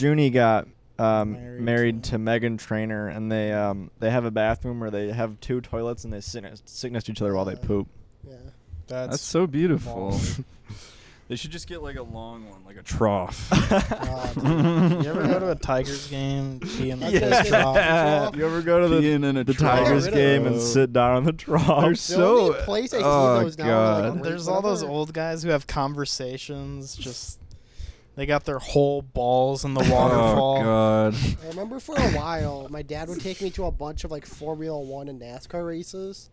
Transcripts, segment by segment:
Junie got married to Megan Trainor, and they have a bathroom where they have 2 toilets and they sit next to each other while they poop. Yeah. That's so beautiful. They should just get like a long one, like a trough. You ever go to a Tigers game? Be in the trough? You ever go to the Tigers game and sit down on the trough? They're so. The only place I see those now. God. There's all those old guys who have conversations. Just they got their whole balls in the waterfall. Oh God! I remember for a while, my dad would take me to a bunch of like Formula 1 and NASCAR races,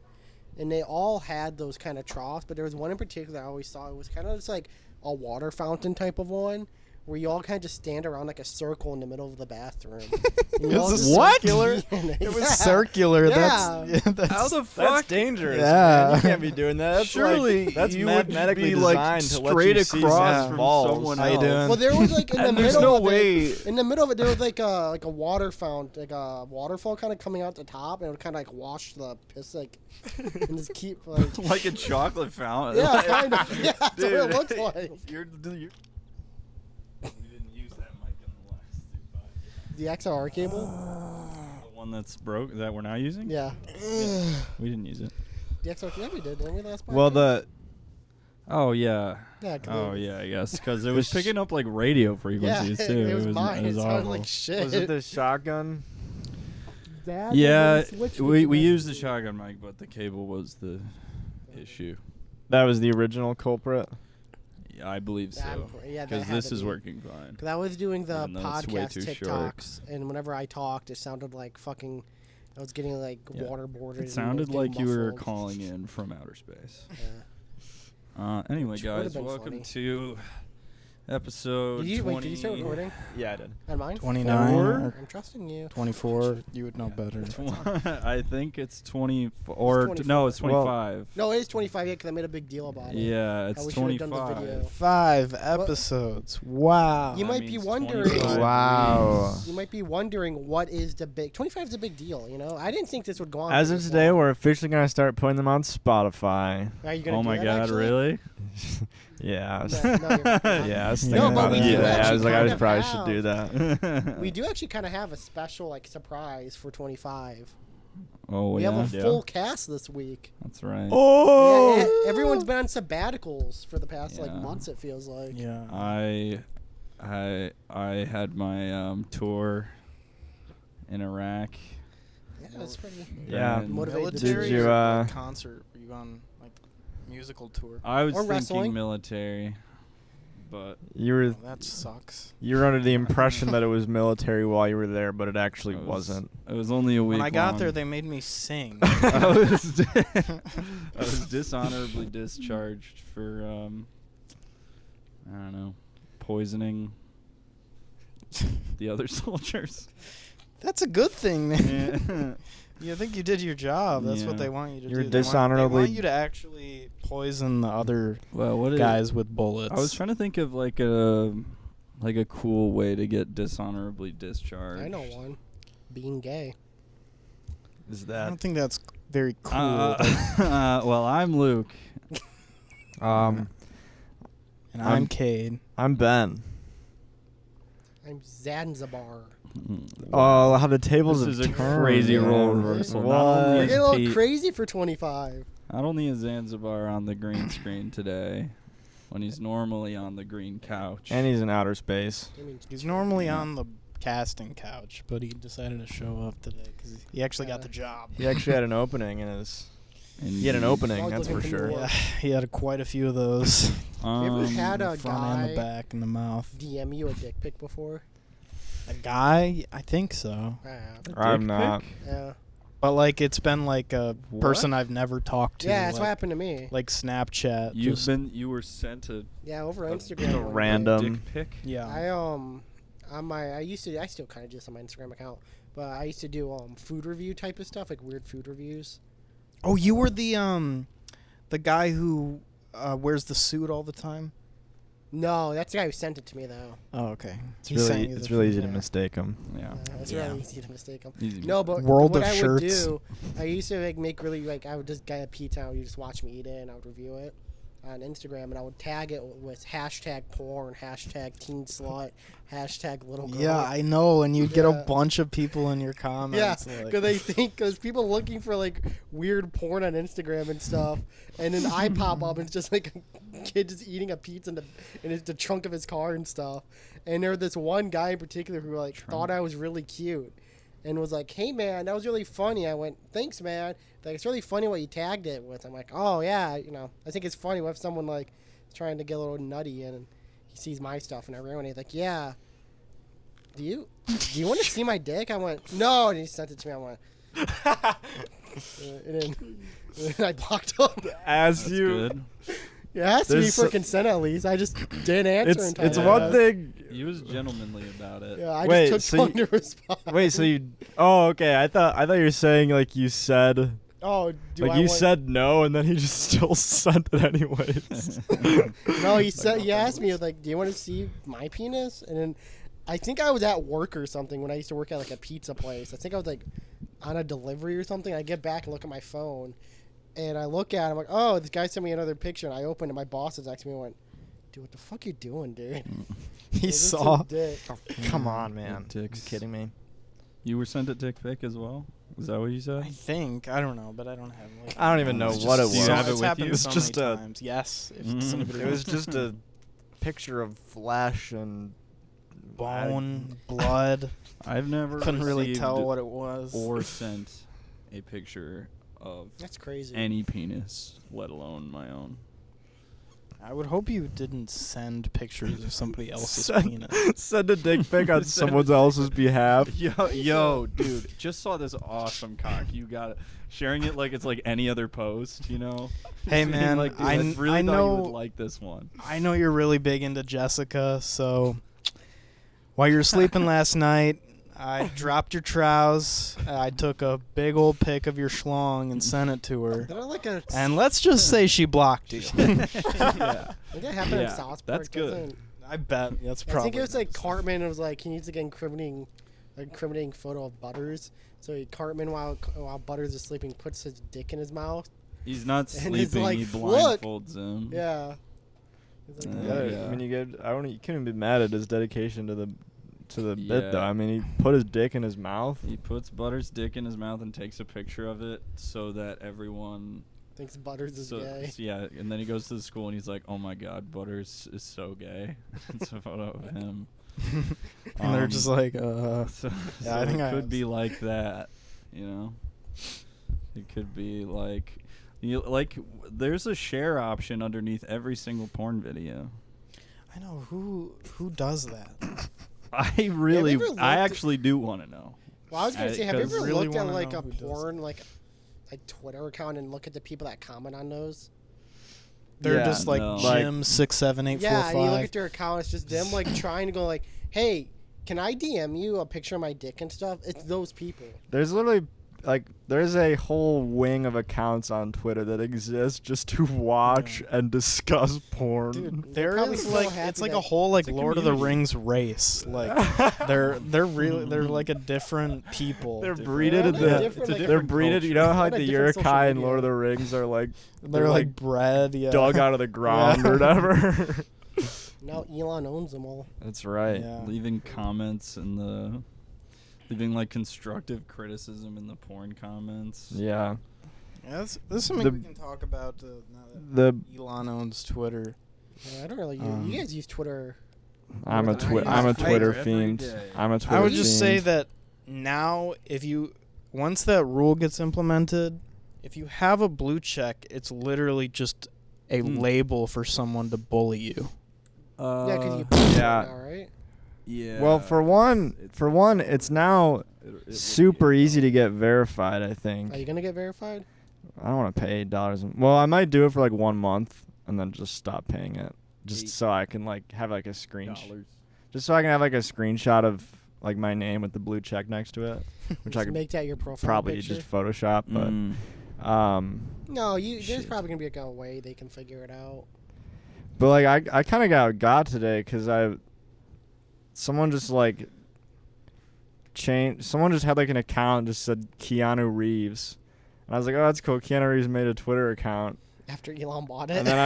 and they all had those kind of troughs. But there was one in particular I always saw. It was kind of just like a water fountain type of one, where you all kind of just stand around like a circle in the middle of the bathroom. What? It was circular. Yeah. That's How the fuck? That's dangerous. Yeah. Man. You can't be doing that. That's Surely that's you would mathematically be like designed to let straight you see across from balls. someone How you else. doing? Well, there was like in the And there's middle no of way. it. In the middle of it, there was like a water fountain, like a waterfall kind of coming out the top, and it would kind of like wash the piss like and just keep like. Like a chocolate fountain. Yeah, kind of. Yeah, that's what it looks like. We didn't use that mic in the last 2 podcasts. The XLR cable. The one that's broke that we're now using? Yeah. We didn't use it. The XLR. Yeah, we did. Didn't we last? Well, podcast? Oh yeah. Yeah. Oh yeah, I guess because it was picking up like radio frequencies Yeah, too. it was mine. It was It sounded awful. like shit. was it the shotgun? Dad, Yeah, switched we used the shotgun mic, but the cable was the issue. That was the original culprit. Yeah, I believe so. Yeah, that Because had this to is be. working fine. Because I was doing the Even though it's way podcast too short. TikToks, and whenever I talked, it sounded like fucking. I was getting like Yeah. waterboarded. It sounded and like you were muffled. calling in from outer space. Yeah. Anyway, Which would've guys, been welcome funny. to episode 20. Wait, did you start recording? Yeah, I did. On mine? 29 or I'm trusting you. 24. You would know better. I think it's 24. Or 24. no, it's Well, 25. No, it is 25 because I made a big deal about it. Yeah, How it's we should've done the 25. video. 5 episodes. Wow. You That might be means wondering. 25 Wow. weeks. You might be wondering what is the big. 25 is a big deal, you know. I didn't think this would go on. As for of this today, long. we're officially gonna start putting them on Spotify. Are you gonna Oh do my that, god, actually? really? Yeah. I was, No, you're not. yeah, I was No, thinking but about we it. do Yeah, I actually was like, kind I of probably have- should do that. We do actually kind of have a special like surprise for 25. Oh, We yeah. have a full cast this week. That's right. Oh. Yeah, everyone's been on sabbaticals for the past like Yeah. months. It feels like. Yeah. I had my tour in Iraq. Yeah, that's pretty. Yeah. And Motivated. Military Did you, or like concert? Were you on like musical tour? I was Or thinking wrestling. military, but You were Oh, that sucks. under the impression that it was military while you were there, but it actually it wasn't. It was only a week When I got long. there, they made me sing. I was dishonorably discharged for I don't know, poisoning the other soldiers. That's a good thing, man. Yeah. You think you did your job. That's what Yeah. they want you to You were do. They dishonorably- want you to actually poison the other Well, what guys with bullets. I was trying to think of like a cool way to get dishonorably discharged. I know one. Being gay. Is I that? don't think that's very cool. Well, I'm Luke. and I'm I'm- Cade. I'm Ben. I'm Zanzibar. Oh, how the tables This have is a turned. crazy Yeah. role reversal. What? Not only We're is getting a little Pete- crazy for 25. Not only is Zanzibar on the green screen today, when he's normally on the green couch. And he's in outer space. I mean, He's normally Yeah. on the casting couch, but he decided to show up today because he actually got the job. He actually had an opening in his. And He had an opening, Dog that's for looking for sure. more. Yeah, he had quite a few of those. You ever had a front and the guy back and the mouth. DM you a dick pic before? A guy? I think so. I'm dick not. pic? Yeah. But like it's been like a What? person I've never talked to. Yeah, that's like, what happened to me. Like Snapchat. You were sent a Yeah, over a- Instagram. a one day. random- dick pic. Yeah. I still kind of do this on my Instagram account, but I used to do food review type of stuff, like weird food reviews. Oh, you were the guy who wears the suit all the time. No, that's the guy who sent it to me though. Oh, okay. It's He sent really, you it's the really food. easy to Yeah. mistake him. Yeah. It's Yeah. really easy to mistake him. Easy. No, but World what of I would shirts. do, I used to like make really like I would just get a pizza. You just watch me eat it, and I would review it. on Instagram, and I would tag it with hashtag porn, hashtag teen slut, hashtag little girl. Yeah, I know, and you'd get a Yeah. bunch of people in your comments. Yeah, like, because people looking for like weird porn on Instagram and stuff, and then I pop up and it's just like a kid just eating a pizza in the trunk of his car and stuff. And there was this one guy in particular who like thought I was really cute, and was like, "Hey man, that was really funny." I went, "Thanks, man. Like it's really funny what you tagged it with." I'm like, "Oh yeah, I think it's funny if someone like is trying to get a little nutty and he sees my stuff and everyone he's like, yeah." Do you want to see my dick? I went, no, and he sent it to me. I went, and then I blocked him. As That's you, good. It has to be There's for consent at least. I just didn't answer in time. it's one thing. He was gentlemanly about it. Yeah, I Wait, just so took time to respond. Wait, so you? Oh, okay. I thought you were saying like you said. Oh, Said no, and then he just still sent it anyways. No, he asked me like, "Do you want to see my penis?" And then I think I was at work or something when I used to work at like a pizza place. I think I was like on a delivery or something. I get back and look at my phone, and I look at it. I'm like, "Oh, this guy sent me another picture." And I opened it. My boss is next to me and went, "Dude, what the fuck you doing, dude?" he This is a saw. dick. Come on, man. Dicks. You kidding me? You were sent a dick pic as well? Is that what you said? I think. I don't know, but I don't have like. I don't even know It's what it just- was. Do you have it It's with happened you? It's so just many a- times. Yes. If Mm. does anybody It was know? just a picture of flesh and bone, blood. I've never Couldn't really received tell what it was. or sent a picture of That's crazy. any penis, let alone my own. I would hope you didn't send pictures of somebody else's Send- penis. send a dick pic on someone else's behalf. Yo, dude, just saw this awesome cock. You got it. Sharing it like it's like any other post, you know? Hey, Just being man, like, dude, I really thought know- you would like this one. I know you're really big into Jessica, so while you were sleeping last night, I dropped your trousers. I took a big old pic of your schlong and sent it to her. They're like a. And let's just say she blocked you. Yeah. I think that happened in Yeah, South Park. that's good. doesn't- I bet that's I probably. think it was like nice. Cartman. It was like he needs to get incriminating photo of Butters. So Cartman, while Butters is sleeping, puts his dick in his mouth. He's not And he's sleeping. like, He "Look." blindfolds him. Yeah. He's like, Yeah, Yeah, yeah. I mean, you couldn't be mad at his dedication to the bit though. Yeah. I mean, he put his dick in his mouth. He puts Butter's dick in his mouth and takes a picture of it so that everyone. thinks Butters is gay. Yeah, and then he goes to the school and he's like, "Oh my God, Butters is so gay." It's a photo of him. And they're just like, So, Yeah, I think it I could have be like that, you know. It could be like, there's a share option underneath every single porn video. I know who does that. I really, ever looked I at- actually do want to know. Well, I was gonna I- say, have you 'cause ever really looked at wanna like know a who does porn like Twitter account and look at the people that comment on those? They're Yeah, just like no. Jim 67845. Yeah, and you look at their account, it's just them like trying to go like, "Hey, can I DM you a picture of my dick and stuff?" It's those people. There's literally there's a whole wing of accounts on Twitter that exists just to watch and discuss porn. Dude, There probably is so like happy it's like that- a whole like It's a Lord of the community. Rings race. Like they're like a different people. They're Different. breeded Yeah, in they're the. different, like- They're breeded. You know how What like a the different social Urukai in media. Lord of the Rings are like They're like bred, yeah. dug out of the ground Yeah. or whatever. Now Elon owns them all. That's right. Yeah. Leaving comments in the, leaving like constructive criticism in the porn comments. Yeah. Yeah, this is something The- we can talk about now The that Elon owns Twitter. Yeah, I don't really. Um, You guys use Twitter. I'm a More than I I'm a use. Twitter Every fiend. day. I'm a Twitter I would just say fiend. that now, once that rule gets implemented, if you have a blue check, it's literally just a label for someone to bully you. Yeah, because you yeah. now, right? Yeah. Well, for one, it's now super easy to get verified. I think. Are you gonna get verified? I don't want to pay $8. Well, I might do it for like 1 month and then just stop paying it, just $8 so I can like have like a screenshot. Just so I can have like a screenshot of like my name with the blue check next to it, which I Just could make that your profile probably picture? just Photoshop. But No, there's Shit. probably gonna be like a way they can figure it out. but like I kind of got today because someone just like someone just had like an account just said Keanu Reeves, and I was like, oh, that's cool. Keanu Reeves made a Twitter account. After Elon bought it. And then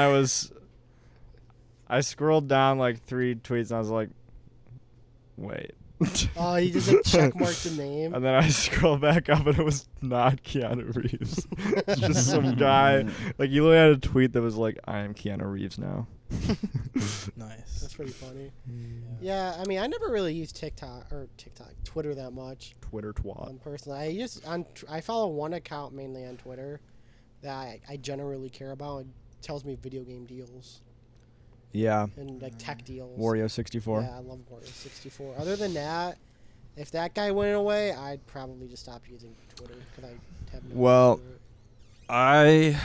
I scrolled down like 3 tweets and I was like, wait. Oh, he just like checkmarked the name. And then I scrolled back up and it was not Keanu Reeves. It's just some guy. Like, you literally had a tweet that was like, I am Keanu Reeves now. Nice. That's pretty funny. Yeah, I mean, I never really used Twitter that much. Twitter twat. Personally, I follow one account mainly on Twitter that I generally care about. It tells me video game deals Yeah. and like tech deals. Wario64. Yeah, I love Wario 64. Other than that, if that guy went away, I'd probably just stop using Twitter because I have no. Well, use for it. I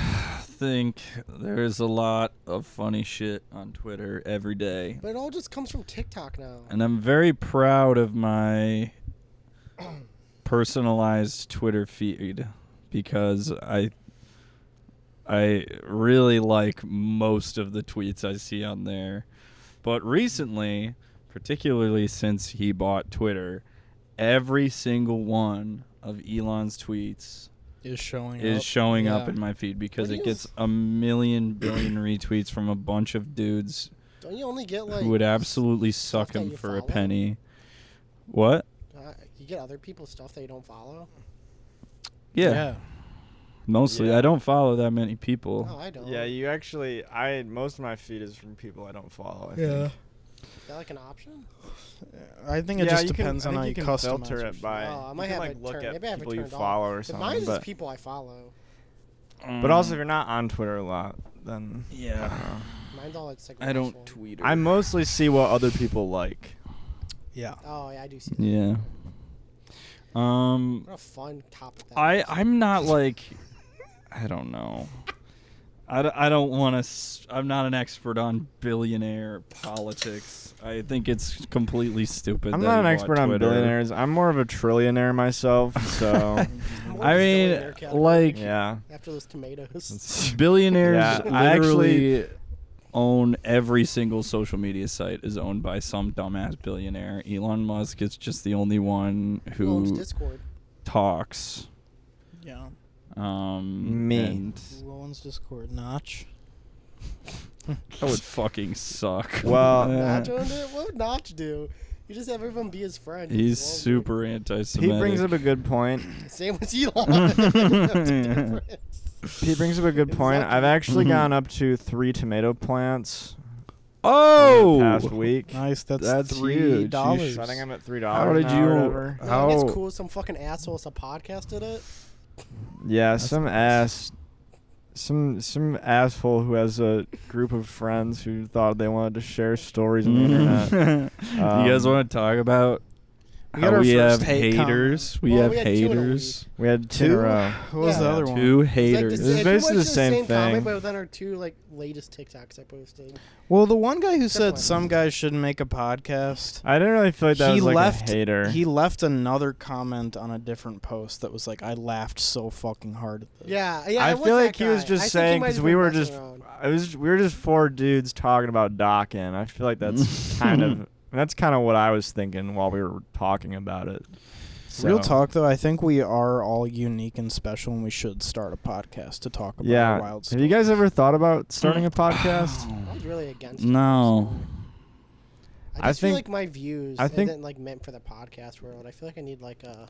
think there's a lot of funny shit on Twitter every day. But it all just comes from TikTok now. And I'm very proud of my personalized Twitter feed because I really like most of the tweets I see on there. But recently, particularly since he bought Twitter, every single one of Elon's tweets Is is showing up in my feed because What it is- gets a billion retweets from a bunch of dudes Don't you only get like who would absolutely suck that him you for a follow? penny. What? You get other people's stuff that you don't follow? Yeah. Mostly. Yeah. I don't follow that many people. No, I don't. Yeah, you actually, most of my feed is from people I don't follow. I think. Is that like an option? I think it Yeah, just you can- depends I on how think you can customize filter your it feed. by. Oh, I might you can have like it look turned- at maybe I have it people you turned off. follow or But something. mine is But, people I follow. but also, if you're not on Twitter a lot, then I Yeah. don't know. Mine's all it's like. I don't Russell. tweet. I mostly see what other people like. Yeah. Oh yeah, I do see. That. Yeah. What a fun topic. That is. I'm not like, I don't know. I don't want to. I'm not an expert on billionaire politics. I think it's completely stupid. I'm that not he an bought expert on Twitter. billionaires. I'm more of a trillionaire myself. So More I mean, billionaire category like, yeah. after those tomatoes. billionaires Yeah, I literally own every single social media site is owned by some dumbass billionaire. Elon Musk is just the only one Who owns who Discord? talks. Yeah. Me. And Who owns Discord? Notch. that would fucking suck. Well, Notch owned it? What would Notch do? You just have everyone be his friend. He's Well, super anti-Semitic. he brings up a good point. Same with Elon. That's the difference. He brings up a good point. Exactly. I've actually gone up to 3 tomato plants Oh, past week. Nice. That's That's huge. $3. So I think I'm at $3 How did now you? or whatever. I How? think it's cool. Some fucking asshole, some podcast did it. Yeah, That's some nice. some asshole who has a group of friends who thought they wanted to share stories on the internet. You guys want to talk about We got how our we first have hate haters? We Well, have we had 2 in a haters. We had 2 in a row. What was the Yeah. other one? 2 It's haters. It's pretty basically much the same thing. comment, but then our 2 like latest TikToks I posted. Well, the one guy who Simple. said some guys shouldn't make a podcast. I didn't really feel like that He was like left- a hater. He left another comment on a different post that was like, "I laughed so fucking hard at this." Yeah. I it feel like that he was guy. just I think he saying might because have we been were messing just around. we were just 4 dudes talking about docking. I feel like that's kind of what I was thinking while we were talking about it. Real So, talk though, I think we are all unique and special, and we should start a podcast to talk about our Yeah. wild Have you guys ever thought about starting a podcast? I was really against it. No. I just feel think- like my views I think- isn't like meant for the podcast world. I feel like I need like a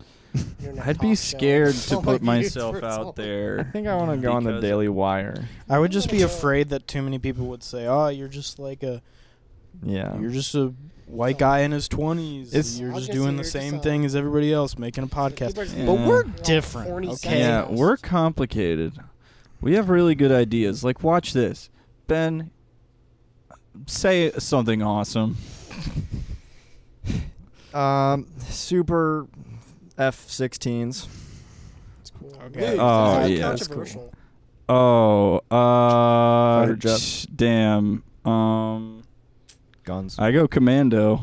internet I'd be talk show. scared to All my put views myself for out someone. I there. think I want to go on the Because- Daily Wire. I would just be afraid that too many people would say, "Oh, you're just like Yeah. you're just a white guy in his 20s. It's- You're I was just gonna say doing the you're just same a- thing as everybody else, making a podcast." People are just- Yeah. But we're You're all different, horny okay? Yeah, sensitive. we're complicated. We have really good ideas. Like, watch this. Ben, say something awesome. Super F-16s. It's cool. Okay. Luke, Oh, that's yeah. That's cool. controversial. Oh, Fighter jets. damn. Guns. I go commando.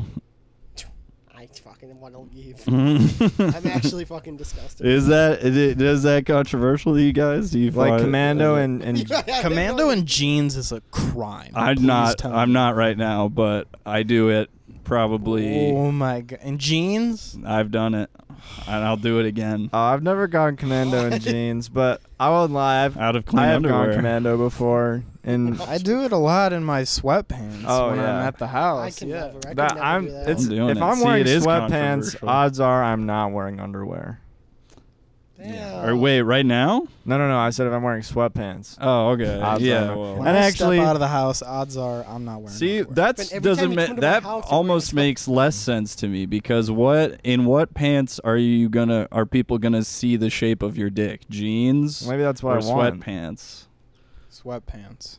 I fucking want to leave. Is I'm actually fucking disgusted. that controversial to you guys? Do you Like find- commando and Yeah, I didn't Commando know- and jeans is a crime. I'm Please not. tell I'm me. not right now, but I do it probably. Oh my god! And jeans? I've done it. and I'll do it again. I've never gone commando in jeans, but I won't lie. Out of clean I have underwear. gone commando before. And I do it a lot in my sweatpants when I'm at the house. I can never. I can that, never do that. I'm doing if it. I'm See, wearing it is sweatpants, controversial. odds are I'm not wearing underwear. Damn. Or wait, right now? No. I said if I'm wearing sweatpants. Oh, okay. Odds yeah. are. Well. When And I actually- step out of the house, odds are I'm not wearing See, underwear. that But every time doesn't you ma- come to my that house, you're almost wearing makes less sense to me because what pants are people gonna see the shape of your dick? Jeans Maybe that's what or I want. sweatpants? Sweatpants.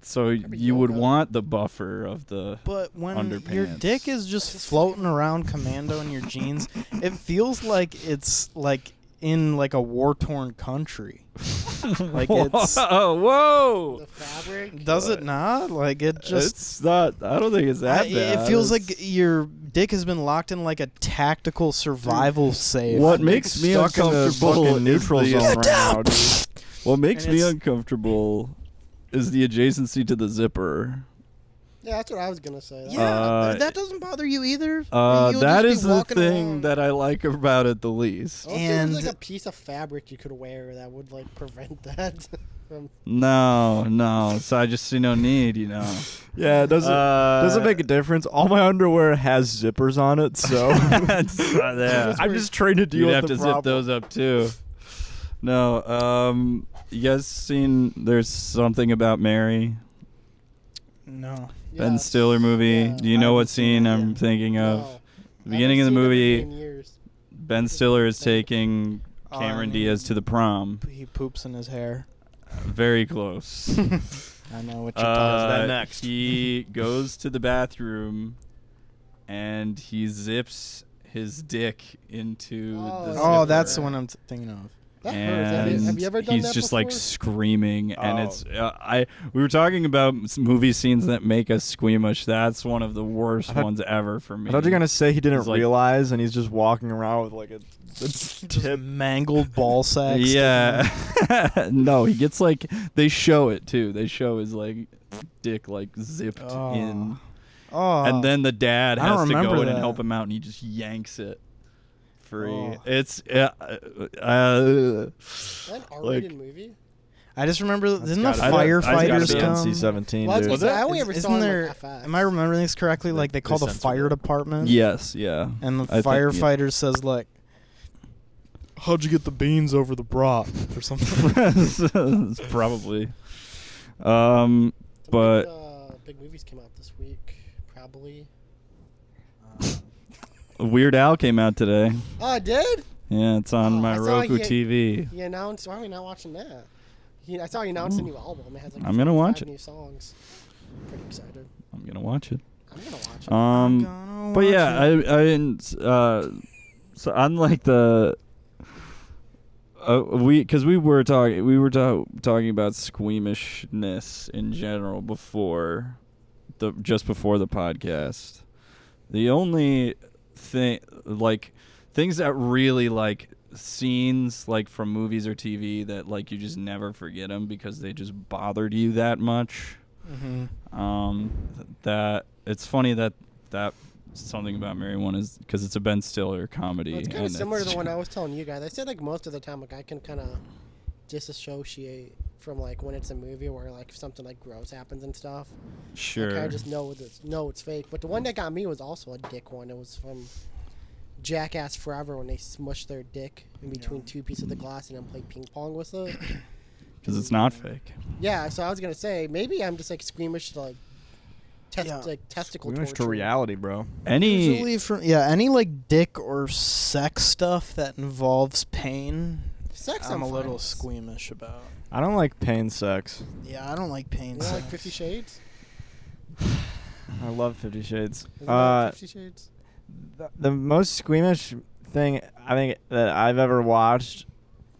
So you would want the buffer of the But when underpants. your dick is just floating around commando in your jeans, it feels like it's like in like a war-torn country. Like it's whoa. The fabric. does it not? Like it just It's not. I don't think it's that bad. it feels It's- like your dick has been locked in like a tactical survival safe. What makes me Stuck in the uncomfortable fucking neutral is the- zone right now, dude. What makes And me it's- uncomfortable is the adjacency to the zipper. Yeah, that's what I was gonna say. Yeah, that doesn't bother you either. You'll That just be is the walking thing around. that I like about it the least. Also, there's and- like a piece of fabric you could wear that would like prevent that from. No. So I just see no need, you know. Yeah, it doesn't make a difference. All my underwear has zippers on it, so It's not there. I'm just trying to deal You'd with have the to zip problem. those up too. No. You guys seen? There's something about Mary. No. Ben Yes. Stiller movie. Yeah. Do you know I what haven't seen scene it I'm yet. thinking of? No. The beginning I of the haven't seen movie, that movie in years. Ben Stiller is taking Cameron I mean- Diaz to the prom. He poops in his hair. Very close. I know what you're talking about. next? He goes to the bathroom and he zips his dick into Oh, the yeah. Oh, zipper. that's the one I'm thinking of. That hurts. Have you ever done he's that just before? like screaming, and Oh. it's we were talking about movie scenes that make us squeamish. That's one of the worst I thought- ones ever for me. I thought you were gonna say he didn't He's like- realize, and he's just walking around with like a Just tip. mangled ball sack. Yeah, no, he gets like they show it too. They show his like dick like zipped Oh. in, Oh. and then the dad I don't has to go remember in and that. help him out, and he just yanks it free. Oh. It's Is that an R-rated movie? I just remember, didn't the gotta- firefighters be come? NC-17, Well, I was dude. gonna say, I only ever Isn't saw there? it on FX. Am I remembering this correctly? Like they call the censored fire it. department. yes, yeah. And the I think- firefighter says like, "How'd you get the beans over the brat?" or something. Probably. Some but big movies came out this week, probably. Weird Al came out today. Oh, it did? Yeah, it's on Oh, my I saw Roku he- TV. He announced. Why are we not watching that? I saw he announced a new album. It has like I'm gonna watch 5 it. new songs. Pretty excited. I'm gonna watch it. I'm gonna watch it. But yeah, I didn't. So unlike the, we were talking about squeamishness in general before just before the podcast. The only thing, like things that really like scenes like from movies or TV that like you just never forget them because they just bothered you that much. Mm-hmm. That it's funny that something about Mary one is because it's a Ben Stiller comedy. Well, it's kind of and similar to it's- the one I was telling you guys. I said like most of the time, like I can kind of disassociate from like when it's a movie where like something like gross happens and stuff. I Sure. kind of just know it's fake. But the one that got me was also a dick one. It was from Jackass Forever when they smushed their dick in between two pieces of glass and then played ping pong with it. Because it's not fake. Yeah, so I was gonna say maybe I'm just like squeamish to like Yeah. testicle Squeamish torture. to reality, bro. Any Usually from any like dick or sex stuff that involves pain, Sex, I'm a fine little with. squeamish about. I don't like pain sex. Yeah, I don't like pain You sex. don't like 50 Shades? I love 50 Shades. Isn't that 50 Shades? The most squeamish thing I think that I've ever watched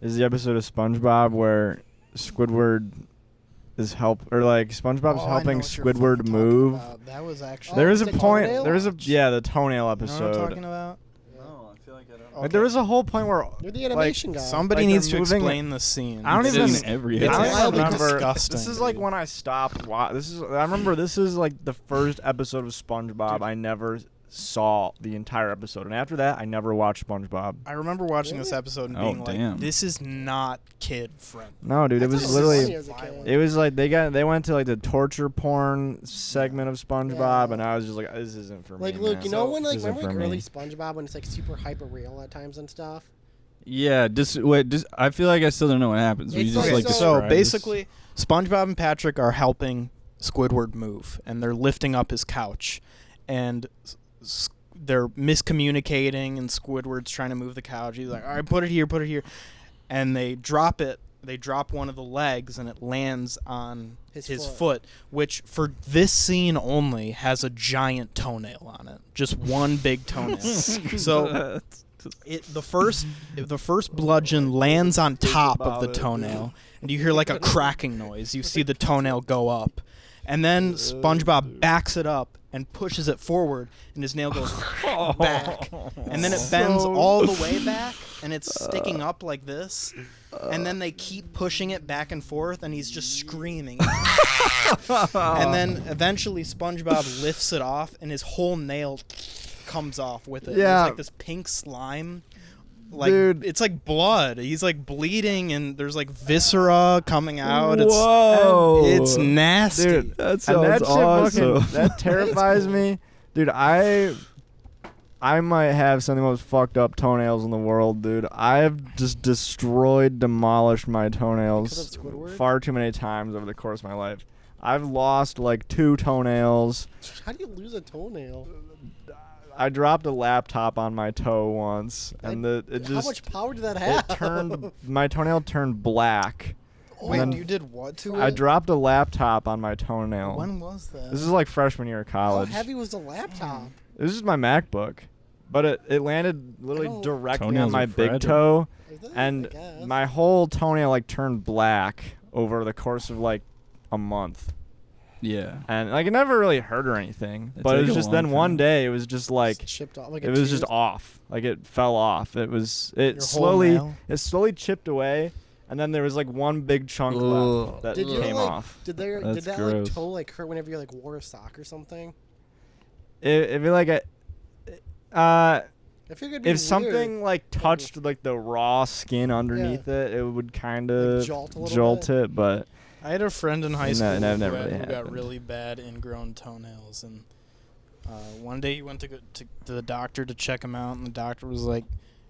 is the episode of SpongeBob where Squidward is SpongeBob's Oh, I know helping what you're Squidward fucking talking move. about. That was actually. There is the a point. toenail? There is a the toenail You know what I'm episode. talking about? No, I feel like I don't. Like there was a whole point where You're the animation guy. Somebody Like, needs they're to moving- explain the scene. I don't It's even. in every It's I don't even wildly remember. disgusting, This is like dude. when I stopped. I remember this is like the first episode of SpongeBob I never saw the entire episode, and after that, I never watched SpongeBob. I remember watching this episode and being like, damn. "This is not kid friendly." No, dude, it was funny literally. as a kid. It was like they went to like the torture porn segment of SpongeBob, and I was just like, this isn't for me. Like, look, man. you know when like This isn't remember like for early me. SpongeBob when it's like super hyper real at times and stuff. Yeah, I feel like I still don't know what happens. Will you It's just like- like so describe this? basically, SpongeBob and Patrick are helping Squidward move, and they're lifting up his couch, and they're miscommunicating, and Squidward's trying to move the couch. He's like, "All right, put it here," and they drop it. They drop one of the legs, and it lands on his foot, which for this scene only has a giant toenail on it, just one big toenail. So the first bludgeon lands on top of the toenail, and you hear like a cracking noise. You see the toenail go up, and then SpongeBob backs it up and pushes it forward, and his nail goes back, and then it bends all the way back, and it's sticking up like this, and then they keep pushing it back and forth, and he's just screaming. And then eventually SpongeBob lifts it off, and his whole nail comes off with it. Yeah. It's like this pink slime. Like, Dude. it's like blood. He's like bleeding, and there's like viscera coming out. Whoa. It's nasty. Dude, That and sounds that shit awesome. fucking, that terrifies me, dude. I might have some of the most fucked up toenails in the world, dude. I've just demolished my toenails Because of Squidward? far too many times over the course of my life. I've lost like 2 toenails. How do you lose a toenail? I dropped a laptop on my toe once, and it How just much power did that have? my toenail turned black. Wait, then you did what to I it? dropped a laptop on my toenail. When was that? This is like freshman year of How college. heavy was the laptop? This is my MacBook, but it landed literally don't- directly Toenails on my are big fragile. toe, Is that? and I guess. my whole toenail like turned black over the course of like a month. Yeah. And like it never really hurt or anything, It but it take was a just long then one time. day it was just like chipped off. Like it was just off, like it fell off. It Your whole slowly nail? chipped away, and then there was like one big chunk Ugh. left that Did you came like? off. Did That's that gross. like toe like hurt whenever you like wore a sock or something? If it like a I figured it'd be if weird. something like touched like the raw skin underneath it, it would kind of Like jolt a little bit? it. But I had a friend in high No, school that never who, really who got happened. really bad ingrown toenails, and one day he went to go to the doctor to check him out, and the doctor was like,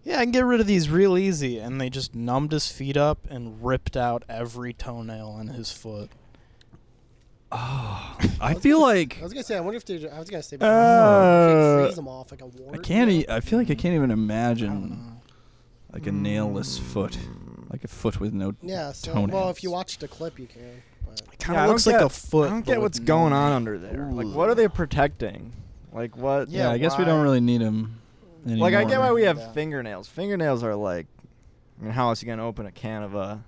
"Yeah, I can get rid of these real easy," and they just numbed his feet up and ripped out every toenail on his foot. I feel like I was gonna say. I wonder if they. I was gonna say. Uh, freeze them off like a wart. I can't. I feel like I can't even I don't imagine know. like a nailless foot, like a foot with no. Yeah. So toenails. well, if you watch the clip, you can. But It kind Yeah, I of don't looks like get- a foot. I don't but get with what's no going on nail. under there. Like, what are they protecting? Like what? Yeah, I guess we why? don't really need them anymore. Like I get why we have Yeah. fingernails. Fingernails are like, I mean, how else you gonna open a can of Of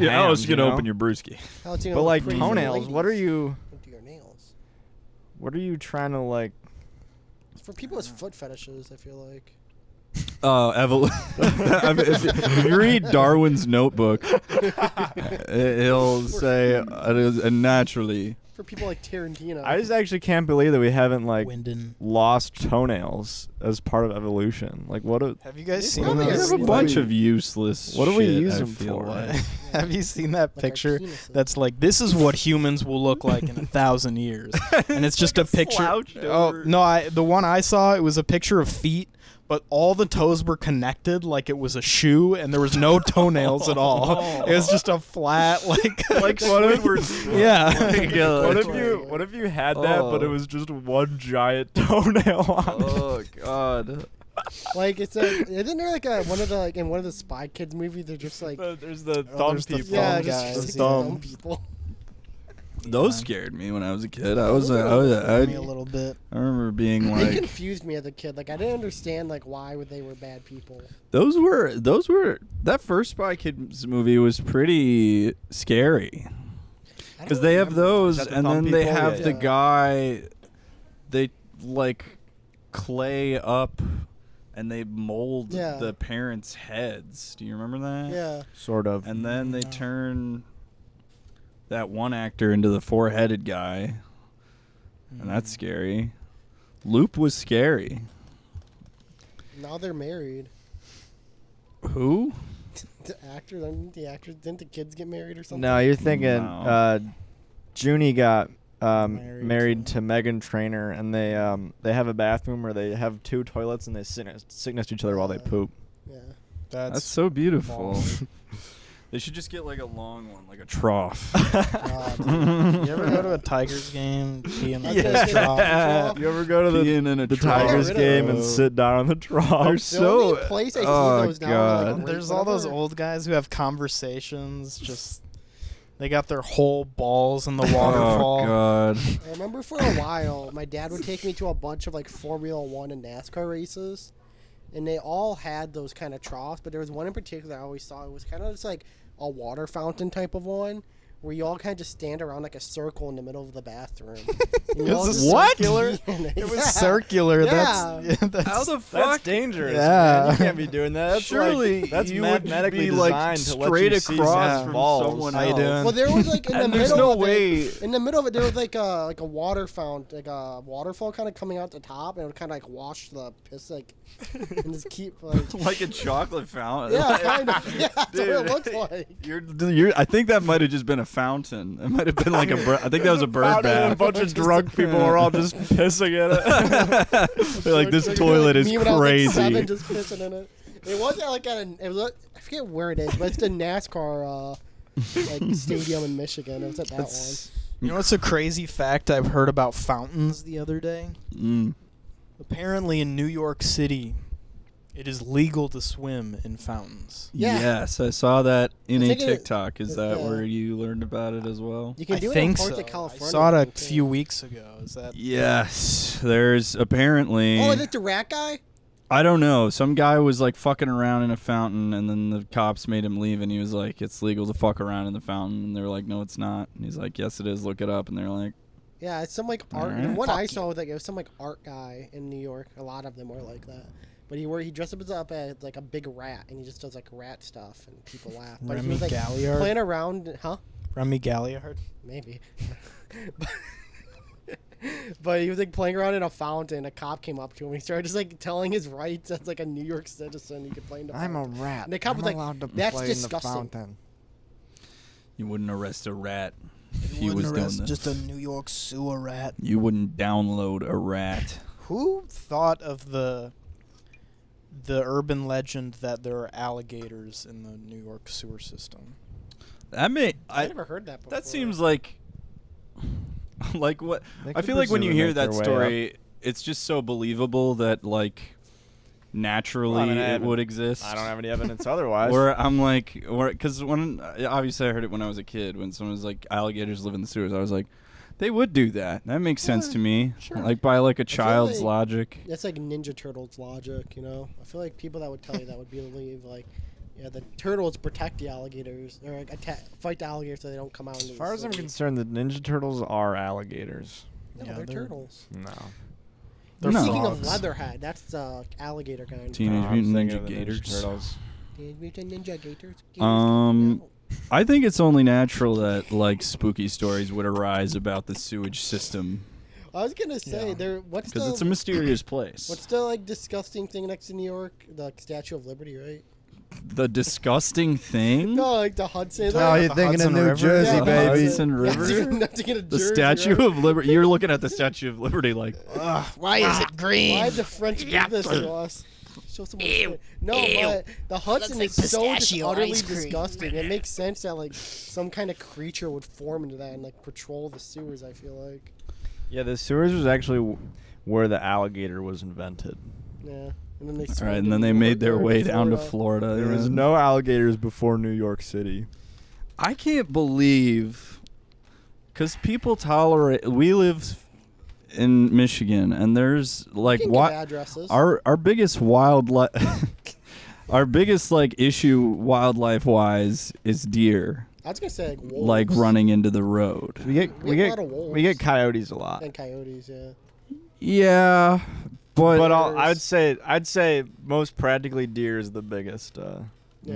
Yeah, how else hams, you gonna know? open your brewski? how it's, you know, But like pretty for toenails, what are ladies. you? Do your nails. What are you trying to like? For people with foot fetishes, I feel like. If you read Darwin's Notebook, he'll say naturally. For people like Tarantino. I just actually can't believe that we haven't like Wyndon. lost toenails as part of evolution. Like what? Have you guys They seen probably We have those? have a What bunch do we- of useless. what do we shit, use I them feel for? like. Have you seen that Like our picture? penises. That's like, this is what humans will look like in 1,000 years, and it's just a picture. Oh no, the one I saw, it was a picture of feet, but all the toes were connected like it was a shoe, and there was no toenails at all. It was just a flat like Like Squidward. yeah. What if you had that, but it was just one giant toenail on it? Oh God. Like it's isn't there like one of the like in one of the Spy Kids movies? They're just like There's the Oh, thumb there's the people. yeah, thumb just, guys. just The dumb thumb. people. Those scared me when I was a kid. I was Me a I little bit. remember being They like, confused me as a kid. Like I didn't understand like why would they were bad people. those were that first Spy Kids movie was pretty scary. I Because don't they have remember. those, Is that the and thumb then they people? have Yeah. the Yeah. guy, they like clay up, and they mold Yeah. the parents' heads. Do you remember that? Yeah. Sort of. And then they No. turn that one actor into the four-headed guy, and that's scary. Loop was scary. Now they're married. Who? The actors, didn't the kids get married or something? No, you're thinking No. Junie got Married married to- to Meghan Trainor, and they have a bathroom where they have 2 toilets and they sit next to each other while they poop. Yeah. That's so beautiful. baller. They should just get like a long one, like a trough. You ever go to a Tigers game? Pee in the Yeah. trough? You ever go to Being in a the trough. Tigers Get rid of game and those. sit down on the trough? They're The only place I see those now are, like, God. There's all those old guys who have conversations. Just they got their whole balls in the waterfall. Oh God. I remember for a while, my dad would take me to a bunch of like Formula 1 and NASCAR races, and they all had those kind of troughs, but there was one in particular I always saw. It was kind of just like a water fountain type of one, where you all kind of just stand around like a circle in the middle of the bathroom. And you It all was just- what? circular. It was Yeah. circular. Yeah. That's How the That's fuck? dangerous. Yeah. Man. You can't be doing that. That's Surely like, that's you would mathematically be like designed to let straight you see across someone's from balls. someone How you else. doing? Well, there was like in the And there's middle no of way. it. In the middle of it, there was like a water fountain, like a waterfall kind of coming out the top, and it would kind of like wash the piss like, and just keep like. Like a chocolate fountain. Yeah, kind of. Yeah, that's what it Dude. looks like. You're. I think that might have just been a fountain. It might have been like a. I think that was a bird Fountain and a bath. bunch of drunk people are all just pissing at it. They're like, this Like, toilet like is me when I was, like, crazy. 7 just pissing in it. It wasn't like at a. It was. I forget where it is, but it's the NASCAR like stadium in Michigan. It was at that one. You know what's a crazy fact I've heard about fountains the other day? Mm. Apparently in New York City, it is legal to swim in fountains. Yeah. Yes, I saw that in I a think it- TikTok. Is that yeah. where you learned about it as well? You can I do it in think parts so. of California. I saw it I a think, few too. weeks ago. Is that Yes, there's apparently. Oh, is it the rat guy? I don't know. Some guy was like fucking around in a fountain, and then the cops made him leave, and he was like, "It's legal to fuck around in the fountain," and they were like, "No, it's not." And he's like, "Yes, it is. Look it up." And they're like, Yeah, it's some like art. Alright. What Fuck I you. saw was like it was some like art guy in New York. A lot of them were like that. But he dressed up as like a big rat, and he just does like rat stuff, and people laugh. But he Remy was like Galliard? playing around, huh? Remy Galliard? Maybe. But he was like playing around in a fountain. A cop came up to him. He started just like telling his rights as like a New York citizen. He could play in the I'm a fountain. rat. And the cop I'm was like, allowed to "That's play disgusting." in the fountain. "You wouldn't arrest a rat if he Wouldn't was doing arrest this. just a New York sewer rat. You wouldn't download a rat." Who thought of the urban legend that there are alligators in the New York sewer system? That may. I never heard that before. That seems like. Like what? They I could feel like when you presumably hear make that their way story, it's just so believable that like naturally Well, I mean, I it haven't- would exist. I don't have any evidence otherwise. Or I'm like, or because when obviously I heard it when I was a kid when someone was like alligators live in the sewers, I was like, they would do that. That makes sense Yeah, to me. sure. Like by like a child's like- logic. That's like Ninja Turtles logic, you know. I feel like people that would tell you that would believe like, yeah, the turtles protect the alligators or like, fight the alligators so they don't come out. as far as I'm concerned, the Ninja Turtles are alligators. no, Yeah, they're they're- turtles. No. They're No. Speaking of frogs. Leatherhead, that's the alligator guy. Teenage No, I'm Mutant thinking Ninja of the Gators. Turtles. Teenage Mutant Ninja Gators. I think it's only natural that like spooky stories would arise about the sewage system I was gonna say Yeah. there. What's because the it's a mysterious place. what's the like disgusting thing next to New York? The Statue of Liberty, right? The disgusting thing? No, like the Hudson. Oh, you're the thinking of Hudson New River? Jersey, Yeah, the baby. Hudson River? Not to get a The Jersey, Statue right? of Liberty. You're looking at the Statue of Liberty like, Why is it green? Why did the French give this to us? Show some more no, but the Hudson is so just utterly disgusting. It makes sense that like some kind of creature would form into that and like patrol the sewers. I feel like, Yeah, the sewers was actually where the alligator was invented. yeah. And then they all right, and then they made their way down to Florida. Florida. There was Yeah. no alligators before New York City. I can't believe, because people tolerate. We live in Michigan, and there's like Give what addresses. our biggest wildlife, our biggest like issue wildlife wise is deer, I was gonna say like wolves. like running into the road. We get We we get a get lot of wolves. we get coyotes a lot. and coyotes. Yeah. Yeah, but But Bears. I'd say most practically deer is the biggest Yeah.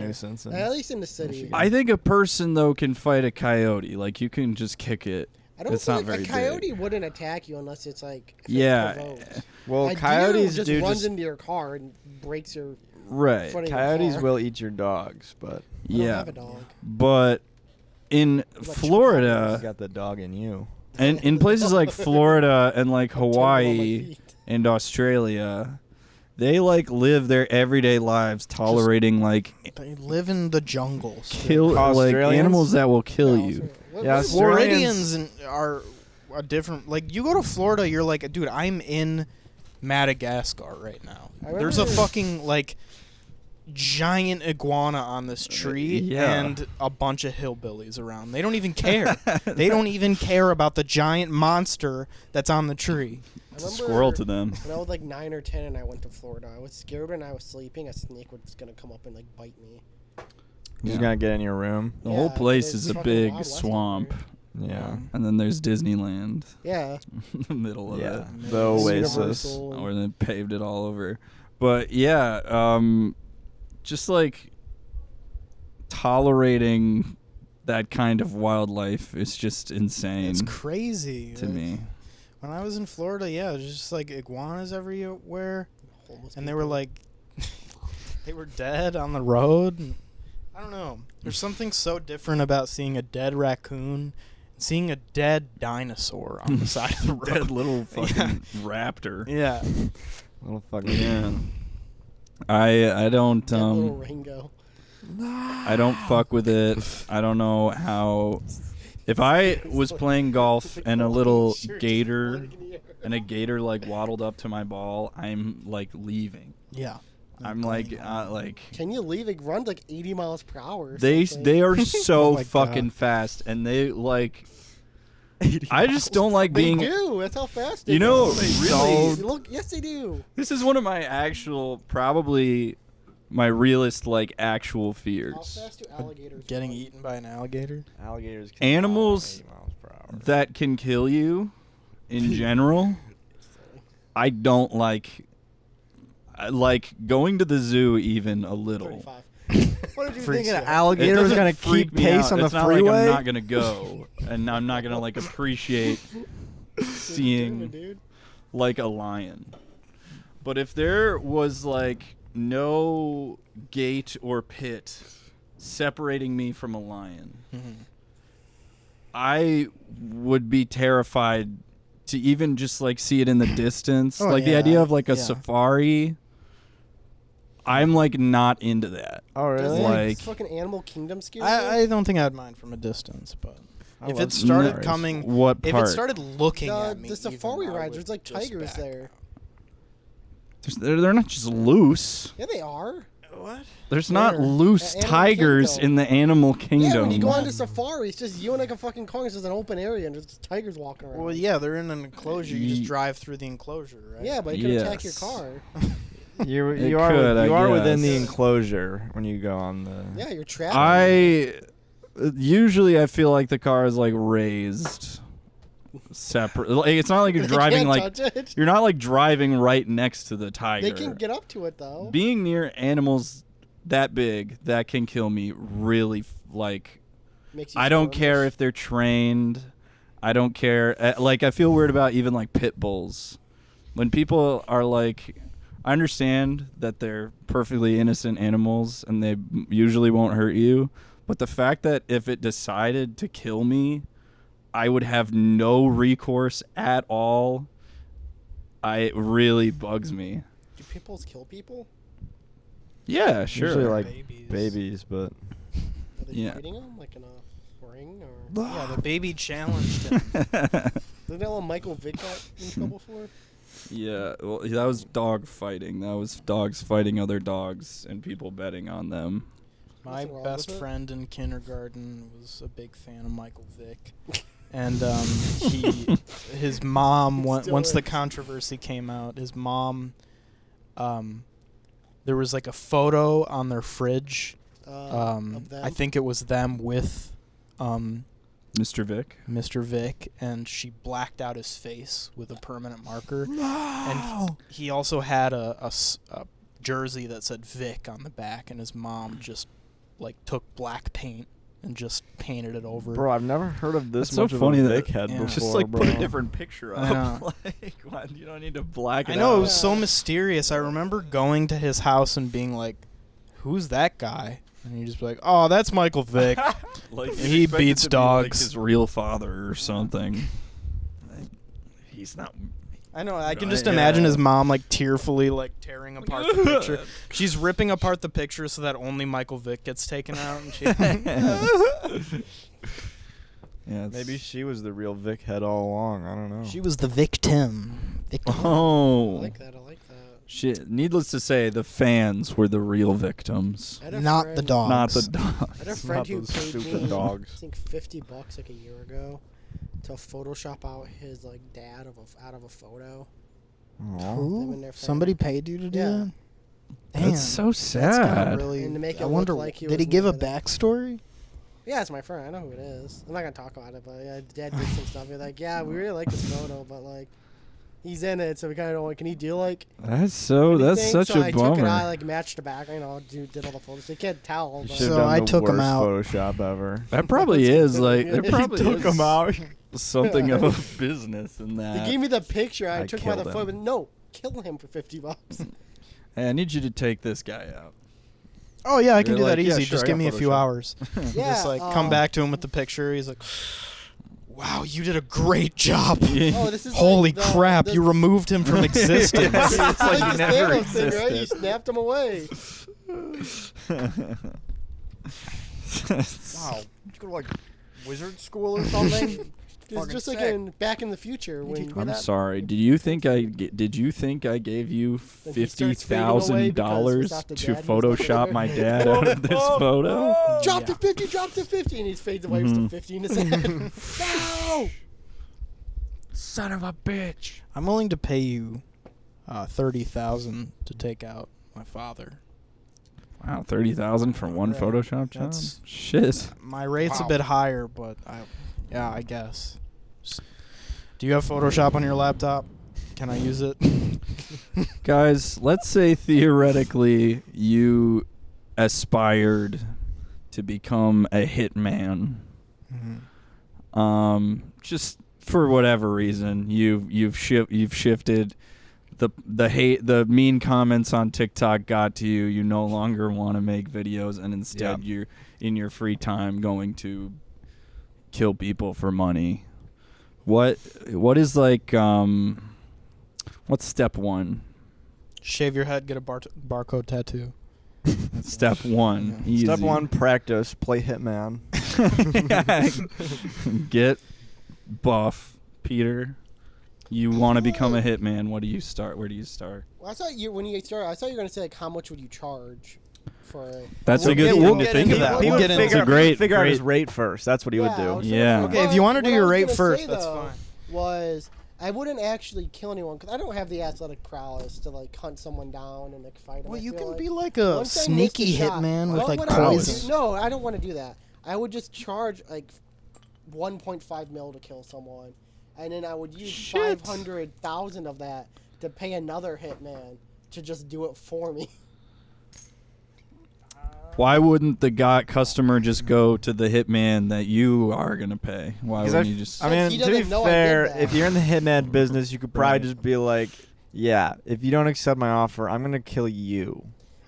nuisance. At least in the city. Michigan. I think a person though can fight a coyote. Like you can just kick it. I don't It's feel not like very a coyote big. wouldn't attack you unless it's like Yeah. provoked. Well, A coyotes deer do runs just into your car and breaks your Right. front of your coyotes car. will eat your dogs, but I don't Yeah. have a dog. But in you Florida got the dog in you. and in places like Florida and like I'm terrible on my Hawaii feet. and Australia, they like live their everyday lives tolerating like They live in the jungles. kill like Australians? animals that will kill Yeah, you. Yeah, what- Floridians are a different. Like you go to Florida, you're like, dude, I'm in Madagascar right now. I There's a remember- fucking like giant iguana on this tree yeah. and a bunch of hillbillies around. They don't even care. They don't even care about the giant monster that's on the tree. I It's a remember squirrel to them. When I was like 9 or 10 and I went to Florida, I was scared when I was sleeping a snake was gonna come up and like bite me. You're Yeah. gonna get in your room. The whole Yeah, place it's is a fucking big Wild West out swamp. there. Yeah. And then there's Disneyland Yeah. in the middle of Yeah. it. The Oasis. Universal and- Or they paved it all over. But yeah, just like tolerating that kind of wildlife is just insane It's crazy to Like, me. When I was in Florida, yeah, it was just like iguanas everywhere, homeless and they were people. like, they were dead on the road. And I don't know. There's something so different about seeing a dead raccoon, and seeing a dead dinosaur on the side of the road. Dead little fucking raptor. Yeah. Little fucking Yeah. I don't That little Ringo. I don't fuck with it. I don't know how. If I was playing golf and a little gator and a gator like waddled up to my ball, I'm like leaving. Yeah. I'm like Can you leave? It runs like 80 miles per hour. Or they something. they are so Oh my fucking God. fast, and they like. I just don't like They being. do. That's how fast they You know, go. really, Look, yes, they do. this is one of my actual, probably my realest like actual How fears. fast do alligators Getting run? eaten by an alligator. Alligators. Animals 80 miles per hour. That can kill you, in general. I don't like. I like going to the zoo even a little. 35. What did you Freaks think an you out. It alligator was doesn't gonna freak keep me pace out. on the It's not freeway? like I'm not gonna go, and I'm not gonna like appreciate seeing Dude. like a lion. But if there was like no gate or pit separating me from a lion, I would be terrified to even just like see it in the distance. Oh, like the yeah. idea of like a Yeah. safari. I'm like not into that. Oh Does really? Like- fucking Animal Kingdom scare you? I don't think I'd mind from a distance, but I if love it started safaris. coming, What if part? it started looking at me, the even, safari I rides, would there's like just tigers back. there. They're not just loose. Yeah, they are. What? There's not Where? loose Animal tigers Kingdom. in the animal Yeah, kingdom. when you go on to safari, it's just you and like a fucking car. It's just an open area and there's tigers walking around. Well, yeah, they're in an enclosure. You Ye- just drive through the enclosure, right? Yeah, but it can attack your Yes. car. You It you are could, I you are within the guess. enclosure when you go on the. Yeah, you're trapped. I usually I feel like the car is like raised separate. Like, it's not like you're They driving can't like touch it. you're not like driving right next to the tiger. They can get up to it though. Being near animals that big that can kill me really like Makes you I don't squirmish. care if they're trained. I don't care. Like I feel weird about even like pit bulls. When people are like, I understand that they're perfectly innocent animals and they usually won't hurt you, but the fact that if it decided to kill me, I would have no recourse at all. It really bugs me. Do pit bulls kill people? Yeah, sure. Usually like Babies. babies, but Are they Yeah. fighting them like in a ring or? Yeah, the baby challenged him. Isn't that what Michael Vick got in trouble for? Yeah, well, that was dog fighting. That was dogs fighting other dogs and people betting on them. My Nothing wrong best with it. friend in kindergarten was a big fan of Michael Vick. And his mom, Still once the is. controversy came out, his mom, there was like a photo on their fridge. Of them. I think it was them with Mr. Vick. Mr. Vick, and she blacked out his face with a permanent marker. And he also had a jersey that said Vic on the back, and his mom just like took black paint and just painted it over. Bro, I've never heard of this That's so much funny of a that- Vic head yeah. before, Just like bro. put a different picture I know. up. Like, why- you don't need to black it I know, out. it was so mysterious. I remember going to his house and being like, who's that guy? And he'd just be like, oh, that's Michael Vick. Like, He you'd expect it beats to be, like, dogs. his real father or something. Like, he's not. I know. I can Right, just imagine yeah. his mom like tearfully like tearing apart the picture. She's ripping apart the picture so that only Michael Vick gets taken out. And she Yeah, it's- Maybe she was the real Vic head all along. I don't know. she was the victim. I Oh. like that. I like that. Shit. Needless to say, the fans were the real victims, I had a Not friend- the dogs. not the I had a dogs. friend Not who those paid stupid me, dogs. I think $50 like a year ago, to Photoshop out his like dad out of a photo. Aw. Them Who? and their Somebody family. paid you to do Yeah. that? Damn. That's so That's kinda sad. really. And to make it I look wonder. like he did he was give a never there. backstory? Yeah, it's my friend. I know who it is. I'm not gonna talk about it, but yeah, Dad did some stuff. He's like, yeah, we really like this photo, but like, he's in it, so we kind of don't. Can he do like? That's so. That's anything? such so a I bummer. took it. I like matched the back. Did all the photos. You can't tell. You But should have So done I the took 'em worst out. Photoshop ever. That probably is like there He probably took is 'em out. something of a business in they that. gave me the picture. I I took by the killed photo. him. But no, kill him for $50. Hey, I need you to take this guy out. Oh yeah, I can You're do that like, yeah, easy. sure, Just I give got me a few Photoshop. hours. Yeah, Just like come back to him with the picture. He's like, "Wow, you did a great job. Oh, this is Holy like the- crap, the- you removed him from existence." It's It's like like the he never Thanos thing, right? You existed. snapped him away. Wow. Did you go to like wizard school or something? It's Fucking just like sick. in Back in the Future when teach me I'm that? sorry. Did you think I gave you Then he starts fading away because $50,000 without the to dad, he was not Photoshop there. my dad out of this photo? drop to 50, drop to 50, and he fades away with the 50 in his head. No! Son of a bitch. I'm willing to pay you $30,000 to take out my father. Wow, 30,000 for one Right. Photoshop job? That's- Shit. My rate's Wow. a bit higher, but I guess. Do you have Photoshop on your laptop? Can I use it? Guys, let's say theoretically you aspired to become a hitman. Just for whatever reason, you've shifted. The mean comments on TikTok got to you. You no longer want to make videos, and instead you're in your free time going to kill people for money. What is like what's step one? Shave your head, get a barcode tattoo. Step one. Yeah. Easy. Step one, practice. Play Hitman. Get buff, Peter. You want to become a hitman. What do you start? Where do you start? Well, I thought when you started, I thought you were going to say, like, how much would you charge for it? That's We'll a good get- thing we'll to get think into about. that. We'll get into It's a that. great, Figure out his great. rate first. That's what he would I do. was Yeah. gonna- Okay, if you wanna do what I your was rate gonna first, say, that's though, fine. Was I wouldn't actually kill anyone because I don't have the athletic prowess to like hunt someone down and like fight them. Well, I you feel can like. be like a Once I missed sneaky a shot- hitman with Well, like what I would prowess. do- No, I don't want to do that. I would just charge like 1.5 mil to kill someone, and then I would use Shit. 500,000 of that to pay another hitman to just do it for me. Why wouldn't the customer just go to the hitman that you are gonna pay? Why 'Cause wouldn't you just? I Since he mean, to be doesn't know I did fair, that. if you're in the hitman business, you could probably Right. just be like, "Yeah, if you don't accept my offer, I'm gonna kill you."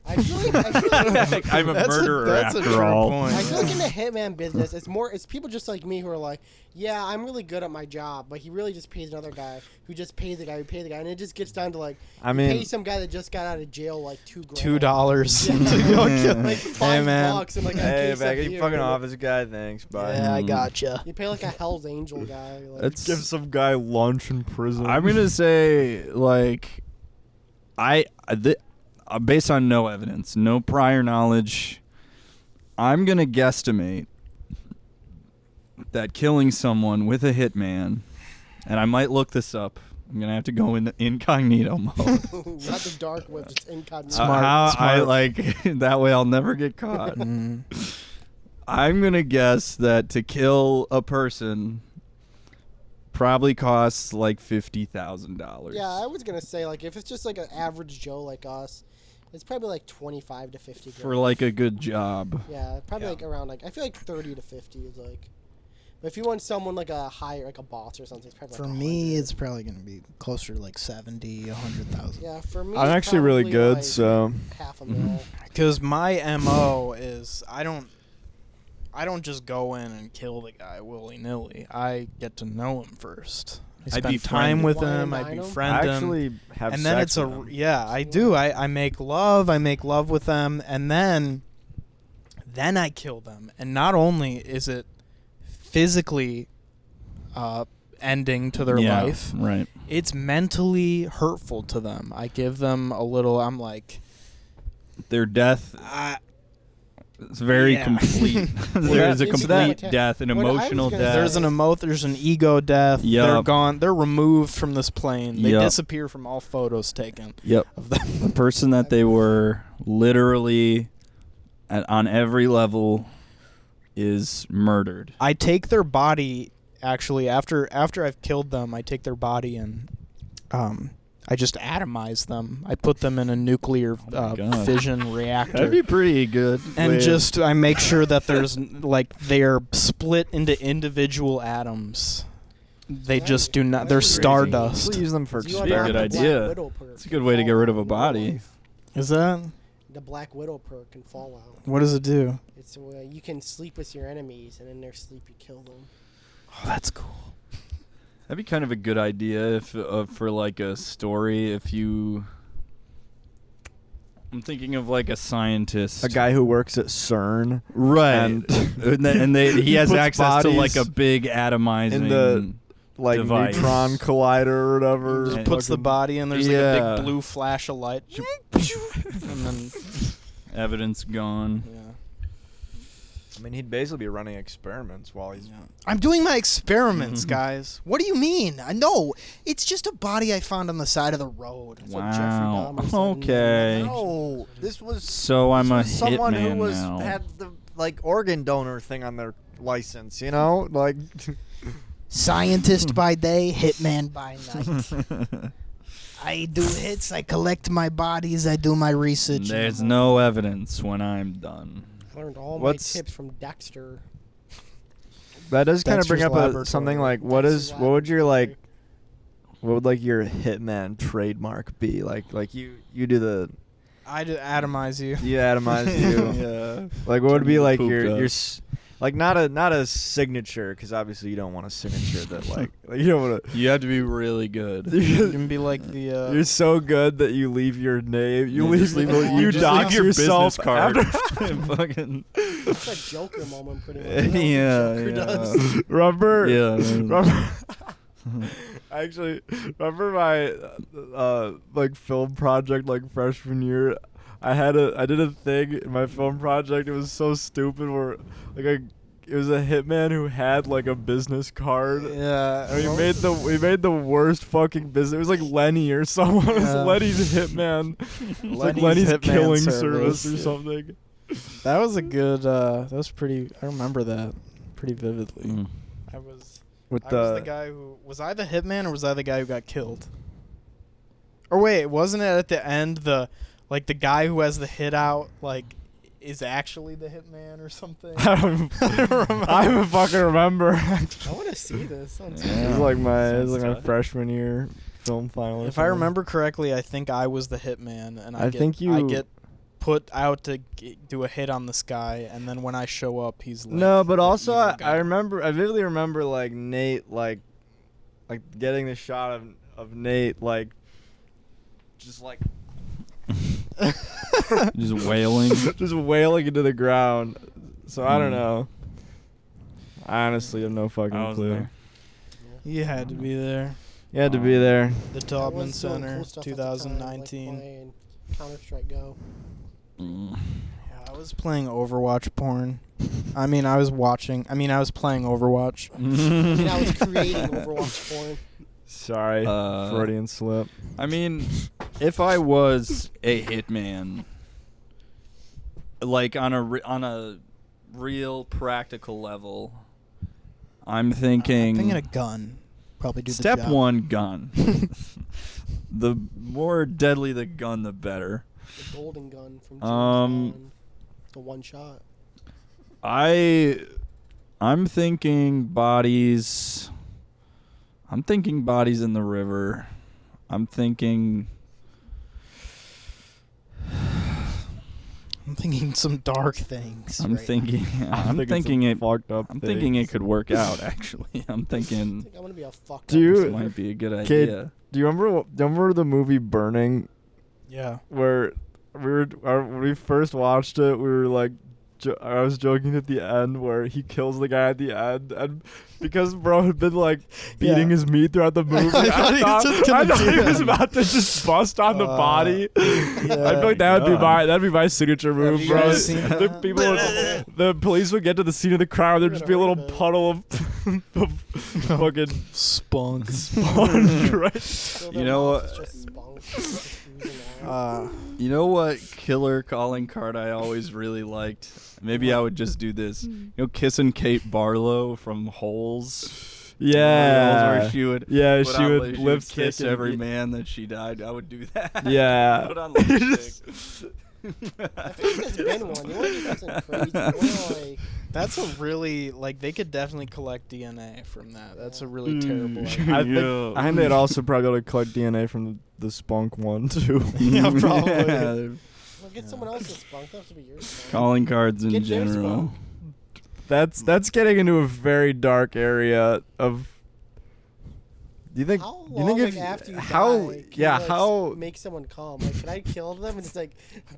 I feel like I'm a murderer after all. I feel like in the hitman business, it's people just like me who are like, yeah, I'm really good at my job, but he really just pays another guy who just pays the guy who pays the guy, and it just gets down to like, I you mean, pay some guy that just got out of jail like $2,000. $2 Yeah. to go kill. Like $5 man. and like a hey, case back of you beer. fucking office guy. Thanks, bye. Yeah, I gotcha. You pay like a Hell's Angel guy. Like, That's Give some guy lunch in prison. I'm gonna say like, based on no evidence, no prior knowledge, I'm gonna guesstimate that killing someone with a hitman, and I might look this up. I'm gonna have to go in incognito mode. not the dark web, just incognito. Smart. how I smart. like that way I'll never get caught. Mm. I'm gonna guess that to kill a person probably costs like $50,000. Yeah, I was gonna say like if it's just like an average Joe like us, It's probably like 25 to 50 grand. For like a good job. Yeah, probably like around like I feel like 30 to 50 is like. But if you want someone like a higher, like a boss or something, it's probably For like me, 100. it's probably going to be closer to like 70, 100,000. Yeah, for me. I'm it's actually really probably, good, like, so half a mil. Because my MO is I don't just go in and kill the guy willy-nilly. I get to know him first. I I'd spend befriend time him. with Wine him. I and dine him? befriend I him. actually have And then sex it's a with them. yeah, I do. I make love with them, and then I kill them. And not only is it physically ending to their life, Right. it's mentally hurtful to them. I give them a little. I'm like, Their death is very Yeah. complete. There's a It's complete that- death, an What I was emotional gonna death. there's an ego death. They're Yup. gone. They're removed from this plane. They Yup. disappear from all photos taken Yep. of them. The person that they were literally on every level is murdered. I take their body actually after I've killed them. I take their body and I just atomize them. I put them in a nuclear God. fission reactor. That'd be pretty good. And just I make sure that there's like they're split into individual atoms. They That just is- do not. that's They're crazy. stardust. We'll use them for You Be a unlock good the Black idea. Widow perk It's a can good way to fall get rid out of a in real body. life. Is that? The Black Widow perk can fall out. What does it do? It's you can sleep with your enemies, and in their sleep you kill them. Oh, that's cool. That'd be kind of a good idea if for like a story. If you, I'm thinking of like a scientist, a guy who works at CERN, right? and- He has puts access to like bodies a big atomizing. in the like device. neutron collider or whatever. Just And puts the fucking- body and there's like a Yeah. big blue flash of light. And then evidence gone. yeah. I mean, he'd basically be running experiments while he's. I'm doing my experiments, guys. What do you mean? I know. It's just a body I found on the side of the road. That's what Jeffrey Wow. Dahmer said. Okay. No, this was So I'm a someone who hitman was now. had the like organ donor thing on their license. You know, like. Scientist by day, hitman by night. I do hits, I collect my bodies, I do my research. There's no evidence when I'm done. I learned all What's- my tips from Dexter. That does kind of bring Dexter's up Laboratory. something like Dexter's what would your like Laboratory. what would like your hitman trademark be? Like you do the I do atomize you. you atomize you. Yeah. Like what would be like Pooped your up. like not a signature, because obviously you don't want a signature that like you don't want to. You have to be really good. You can be like the. You're so good that you leave your name. You Yeah, leave just leave a- you just dox leave your yourself business card. after- Fucking. It's a Joker moment, pretty much. You know what the Yeah, Joker yeah. does? Remember? Yeah. Remember? Actually, remember my like film project like freshman year? I did a thing in my film project. It was so stupid. Where like it was a hitman who had like a business card. Yeah. And we made the worst fucking business. It was like Lenny or someone. It was Yeah. Lenny's hitman. It was like Lenny's Lenny's Hitman killing Service. service or something. That was a good. That was pretty. I remember that pretty vividly. Mm. I was With the guy who was I the hitman or was I the guy who got killed? Or wait, wasn't it at the end the guy who has the hit out is actually the hitman or something? I don't even fucking remember. I want to see this. It was like my Sounds freshman year film final. or If I something. remember correctly, I think I was the hitman, and I think get put out to do a hit on this guy, and then when I show up, he's like No, but the also evil guy. I vividly remember like Nate like getting the shot of Nate like just like Just wailing. just wailing into the ground. So I don't Hmm. know. I honestly have no I fucking was clue. there. You had to be there. You had to be there. The Taubman Center, 2019. Counter Strike Go. Mm. Yeah, I was playing Overwatch porn. I was playing Overwatch. I mean, I was creating Overwatch porn. Sorry, Freudian slip. I mean, if I was a hitman, like on a real practical level, I'm thinking a gun. Probably do step the job. one, gun. The more deadly the gun, the better. The golden gun from James Um, Bond. The one shot. I'm thinking bodies. I'm thinking bodies in the river. I'm thinking some dark things. I'm right thinking I'm some thinking it fucked up. I'm thinking it things. could work out actually. I'm thinking I'm gonna be a fucked Do up. you- this might be a good Kid, idea. do you remember the movie Burning? Yeah. Where when we first watched it, we were like, I was joking at the end where he kills the guy at the end, and because bro had been like beating his meat throughout the movie, I thought he was just gonna do he was that. about to just bust on the body. I feel like God. that'd be my signature move, you bro. guys seen The that? people, the police would get to the scene of the crime, there'd just be a little puddle of fucking Spunk. sponge, right? Fill You their know mouths, what? it's just spunk, just oozing out. You know what killer calling card I always really liked? Maybe I would just do this. You know, kissing Kate Barlow from Holes. Yeah. Where she would Yeah, put she on would lip- lipstick kiss and- every man that she died. I would do that. Yeah. Put on lipstick. I feel like there's been one. You want to do something crazy? You wanna, like, That's a really they could definitely collect DNA from that. That's a really Mm. terrible I idea. think, I think they'd also probably be able to collect DNA from the spunk one too. Yeah, probably. Yeah, well, get someone else's spunk. That has to be yours. spunk. calling cards in Get James general. Bond. That's getting into a very dark area of. Do you think? How do you think long, if like, after you how die, can yeah you, like, how make someone calm? Like, can I kill them and just like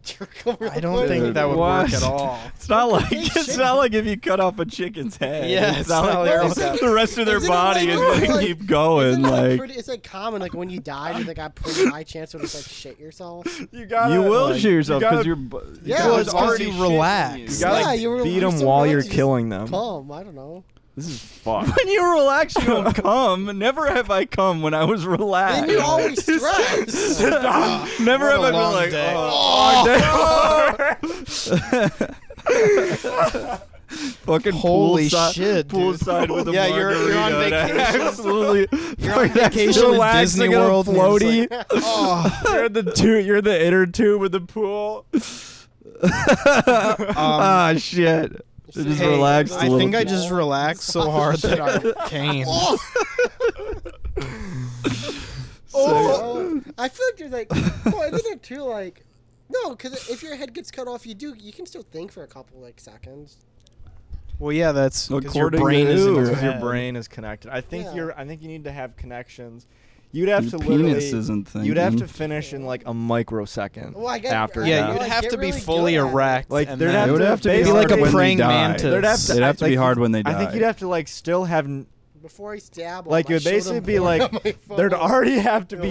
jerk them? real I don't quick? think that would What? work at all. It's not like They it's should. not like if you cut off a chicken's head. Yeah, it's not like like that. the rest of their Isn't it body like- is gonna like- keep going. Isn't it, Like pretty, it's like common, like when you die, you like got pretty high chance to just like shit yourself. you gotta you will like, shoot yourself you gotta- because you're. Yeah, Well, it's it's 'cause because already you shit in relax. You you. gotta Yeah, you beat you're them so while relaxed, you're you just killing them. Calm, I don't know. This is fucked. When you relax, you don't come. Never have I come when I was relaxed. Then you always stress. Never What have a I long been like, day. fucking Holy poolside, shit, dude. poolside with a Yeah, you're on margarita. vacation. Absolutely. You're on vacation with Relaxing Disney in a World. and you're just floaty. like, oh. You're the inner tube with the pool. Shit. Just Hey, relaxed a I little think I bit. just relaxed so hard that I came. Oh, I feel like there's like, oh, I think they're too like, no, because if your head gets cut off, you can still think for a couple like seconds. Well, yeah, that's because your According brain to is in who? your Because your head. brain is connected. I think Yeah. I think you need to have connections. You'd have Your to penis literally. isn't thinking. You'd have to finish in like a microsecond. Well, I get After Yeah, that. you'd like, have get to be really fully good at it. erect. Like, and there'd then have It would to have to be be hard like a when they praying die. mantis. There'd have to, It'd have to be hard when they die. I think you'd have to like still have Before I stab 'em, like I it would show basically them be porn like on my phone. there'd already have to be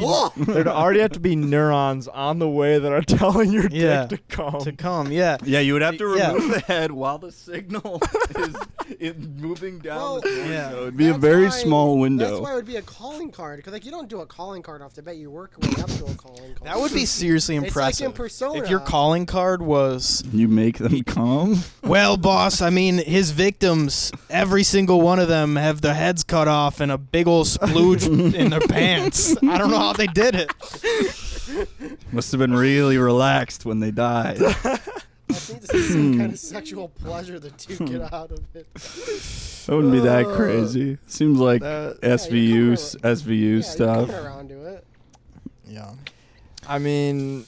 there'd already have to be neurons on the way that are telling your Yeah. dick to come. to come. Yeah. Yeah, you would have to Yeah. remove the head while the signal is moving down Well, the point. Yeah. So it'd be a That's very why- small window. That's why it would be a calling card, because like you don't do a calling card off the bat. You work your way up to a calling card. That would be seriously It's like impressive. in Persona. If your calling card was, You make them come. well, boss, I mean, his victims, every single one of them have their heads cut off and a big old splooge in their pants. I don't know how they did it. Must have been really relaxed when they died. I think this is some kind of sexual pleasure that you get out of it. That wouldn't be that crazy. Seems like That- SVU Yeah, SVU You're stuff. coming around to it. Yeah. I mean,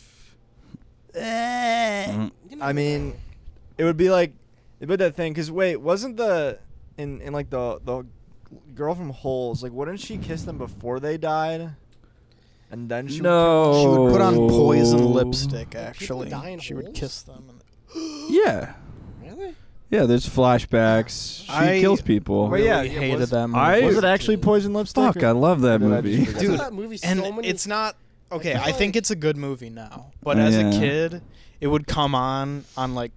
Mm. You I never mean, know. it would be like that thing. Cause wait, wasn't the in like the girl from Holes, like wouldn't she kiss them before they died? And then she No. She would put on poison Oh. lipstick, People actually. die in She would holes? kiss them. Yeah. Really? Yeah, there's flashbacks. She I kills people. But yeah, Really it hated was- that movie. I- was it actually poison lipstick? Fuck, I love that Or did I movie. just forget? Dude, that movie so And many. it's not okay. I I feel think like- it's a good movie now, but as a Yeah. kid, it would come on like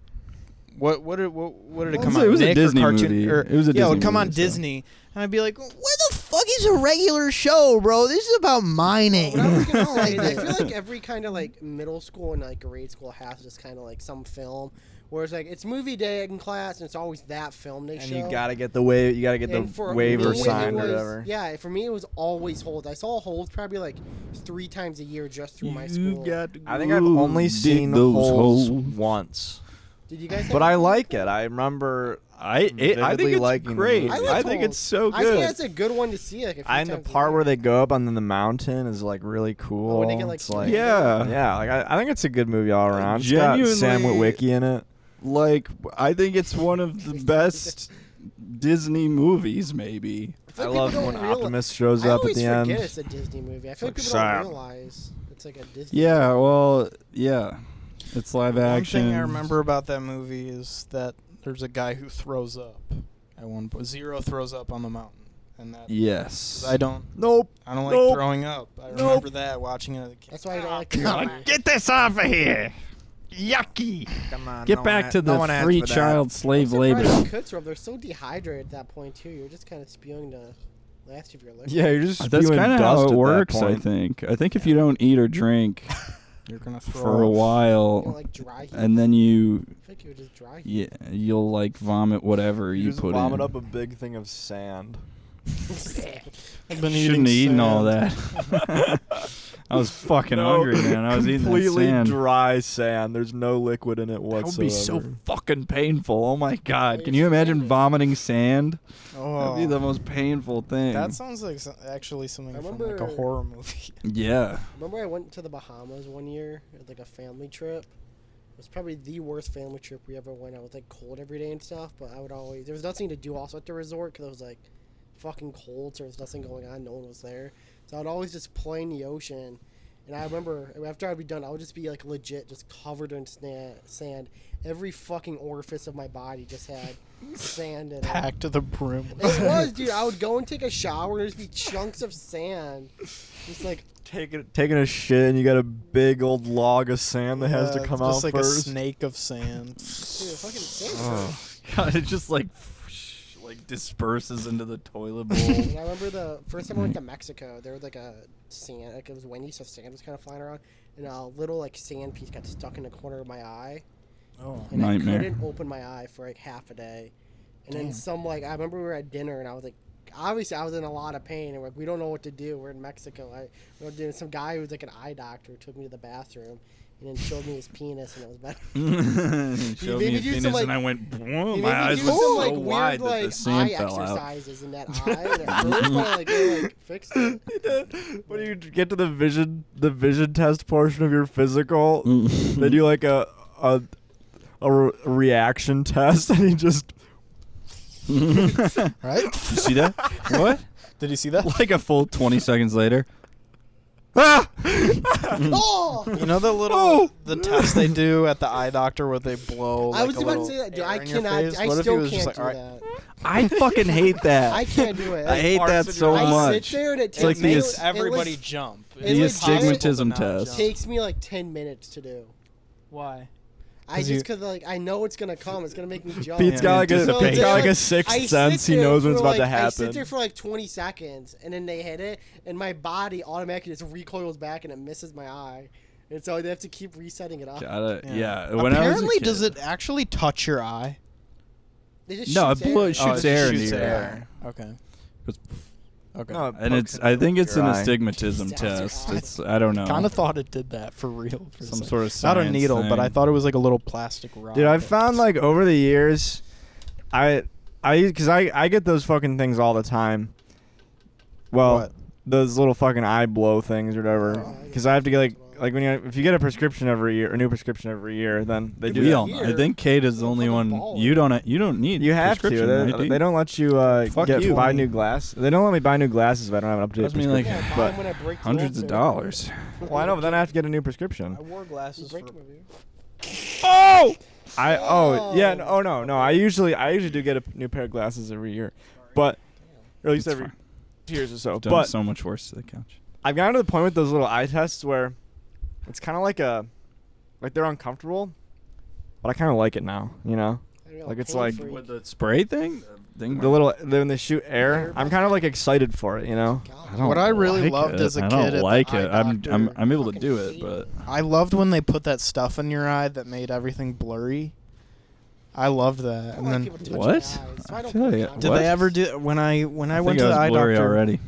what did it come It on? was a Nick Disney or cartoon movie. Or, It was a yeah, it would Disney come on movie, so. Disney, and I'd be like, "Where the fuck is a regular show, bro. This is about mining. What I was gonna say is I feel like every kind of like middle school and like grade school has just kind of like some film, where it's like it's movie day in class and it's always that film they show. And you gotta get the waiver. You gotta get And the for waiver me, it signed or was- whatever. Yeah, for me it was always Holds. I saw Holds probably like 3 times a year just through my school. I think I've only seen Holes once, Did you guys? but I like it. I remember. I think vividly it's liking the great. movie. I like I think Holes. it's so I think good. that's a good one to see. Like, a few And the times a part year. where they go up on the mountain is like really cool. when they get, like, It's like, Yeah. yeah. Like I think it's a good movie all around. It's got Sam Genuinely- Witwicky in it. Like, I think it's one of the best Disney movies, maybe. I, I feel like love people when don't reali- Optimus shows I up at always the forget end. it's a Disney movie. I feel like people Sam. don't realize it's like a Disney. Yeah, well, yeah. It's live action. One thing I remember about that movie is that there's a guy who throws up at one point. Zero throws up on the mountain, and that Yes. I don't Nope. like Nope. throwing up. I remember that watching it as a kid. That's why I don't like. God. Get this off of here. Yucky. Come on. Get back to the asked free for that. child slave labor. They're so dehydrated at that point too. You're just kind of spewing the last of your liquid. Yeah, you're just That's spewing kind of dust how at it that works, I point. think. I think if you don't eat or drink You're gonna throw for a up. You while, know, like dry heat. and then you, I think you would just dry heat. yeah, you'll like vomit whatever You you just put vomit in. up a big thing of sand. I've been Shouldn't have eaten all sand. that. I was fucking hungry, man. I was eating that completely sand. dry sand. There's no liquid in it That whatsoever. would be so fucking painful. Oh my god! Well, Can you you should imagine end it. vomiting sand? Oh, That'd be the most painful thing. that sounds like actually something I from like a remember- horror movie. Yeah. Remember I went to the Bahamas one year, like a family trip. It was probably the worst family trip we ever went. I was like cold every day and stuff, but I would always there was nothing to do also at the resort because it was like fucking cold, so there was nothing going on. No one was there, so I would always just play in the ocean. And I remember after I'd be done, I would just be like legit just covered in sand. Every fucking orifice of my body just had sand in it. Packed to the brim. It was, dude. I would go and take a shower and there'd just be chunks of sand. Just like taking a shit and you got a big old log of sand that has to Yeah, come just out like first. a snake of sand. dude, fucking sand. Oh. God, it just like disperses into the toilet bowl. And I remember the first time I went to Mexico, there was like a sand, like it was windy, so sand was kind of flying around, and a little like sand piece got stuck in the corner of my eye, Oh. and Nightmare. I couldn't open my eye for like half a day. And then I remember we were at dinner, and I was like, obviously I was in a lot of pain, and we're like, we don't know what to do. We're in Mexico. Some guy who was like an eye doctor took me to the bathroom. And then showed me his penis, and it was better. Showed made me me his do penis, some, like- and I went, whoa, He made my me eyes do were some so like wide weird that the like sand eye fell out. exercises in that eye. And at first, but like they like fixed it. When you get to the vision test portion of your physical, they do like a reaction test, and you just Right? You see that? What? Did you see that? Like a full 20 seconds later. Ah! Oh! You know the little the test they do at the eye doctor where they blow. Like I was a about to little say that, dude. air I in your cannot. face? I What if he still was just can't like, do "All right." that. I fucking hate that. I can't do it. I hate that so I much. sit there and it It's like takes the me. as- Everybody it jump. The It's astigmatism impossible to not test. jump. takes me like 10 minutes to do. Why? Because like I know it's gonna come. It's gonna make me jump. Pete's got like a So Pete's they're got like a I sixth sit sense. He there knows when for, it's about like, to I sit happen. there for like 20 seconds, and then they hit it, and my body automatically just recoils back, and it misses my eye, and so they have to keep resetting it up. Got it. Yeah. When I was a Apparently, kid- does it actually touch your eye? They just No, shoots it air. shoots air into your eye. Okay. Goes- Okay. No, it And pokes it's. I think it's your an eye. astigmatism Just out your test. eye. It's. I don't know. Kind of thought it did that for real. For a some second. sort of Not a science needle, but I thing. thought it was like a little plastic rod. Dude, I've that- found like over the years, because I get those fucking things all the time. Well, What? those little fucking eye blow things or whatever. Oh, Because I have to get like when if you get a prescription every year, a new prescription every year, then they do We that. all know. I think Kate is the Little only fucking one. ball. You don't need. You have to. prescription, right, They don't let you Fuck get you. buy new glass. They don't let me buy new glasses if I don't have an updated Costs me, like, prescription. Yeah, buy but 'em when I break the hundreds of old dollars. well, I know, but then I have to get a new prescription. I wore You glasses break for. them with you. Oh Oh. no. I usually do get a new pair of glasses every year, but or at least That's every fine. 2 years or so. Done But so much worse to the couch. I've gotten to the point with those little eye tests where it's kind of like they're uncomfortable, but I kind of like it now. You know, Real Like, it's pain like freak. With the spray thing? when they shoot air. I'm kind of like excited for it, you know. God. What I really loved as a kid at the eye doctor- I'm able to Fucking do it, hate but it. I loved when they put that stuff in your eye that made everything blurry. I loved that. I don't And like then people touching What? my eyes, so I don't feel put like- contact did What? they ever do when I I went think to I the was eye blurry doctor? already.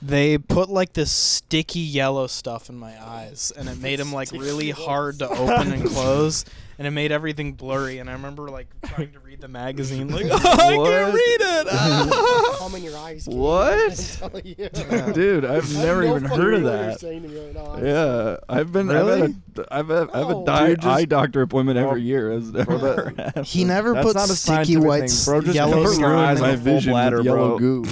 They put like this sticky yellow stuff in my eyes, and it made them like Sticky really yellow hard to open and close, and it made everything blurry. And I remember like trying to read the magazine, like I can't read it. Calm in your eyes. kid. What? I'm telling you. Dude, I've I have never no even fucking heard of clue what you're that. saying to me right now, honestly. Yeah, Really? I've had a No. eye, Dude, just- eye doctor appointment Well, every year. It's never happened. He never That's put not a sticky scientific white thing, bro. Just yellow cover your slime eyes in with the full vision with bladder, yellow bro. goo.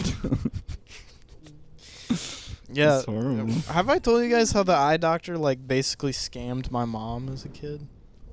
Yeah. It's horrible. Have I told you guys how the eye doctor like basically scammed my mom as a kid?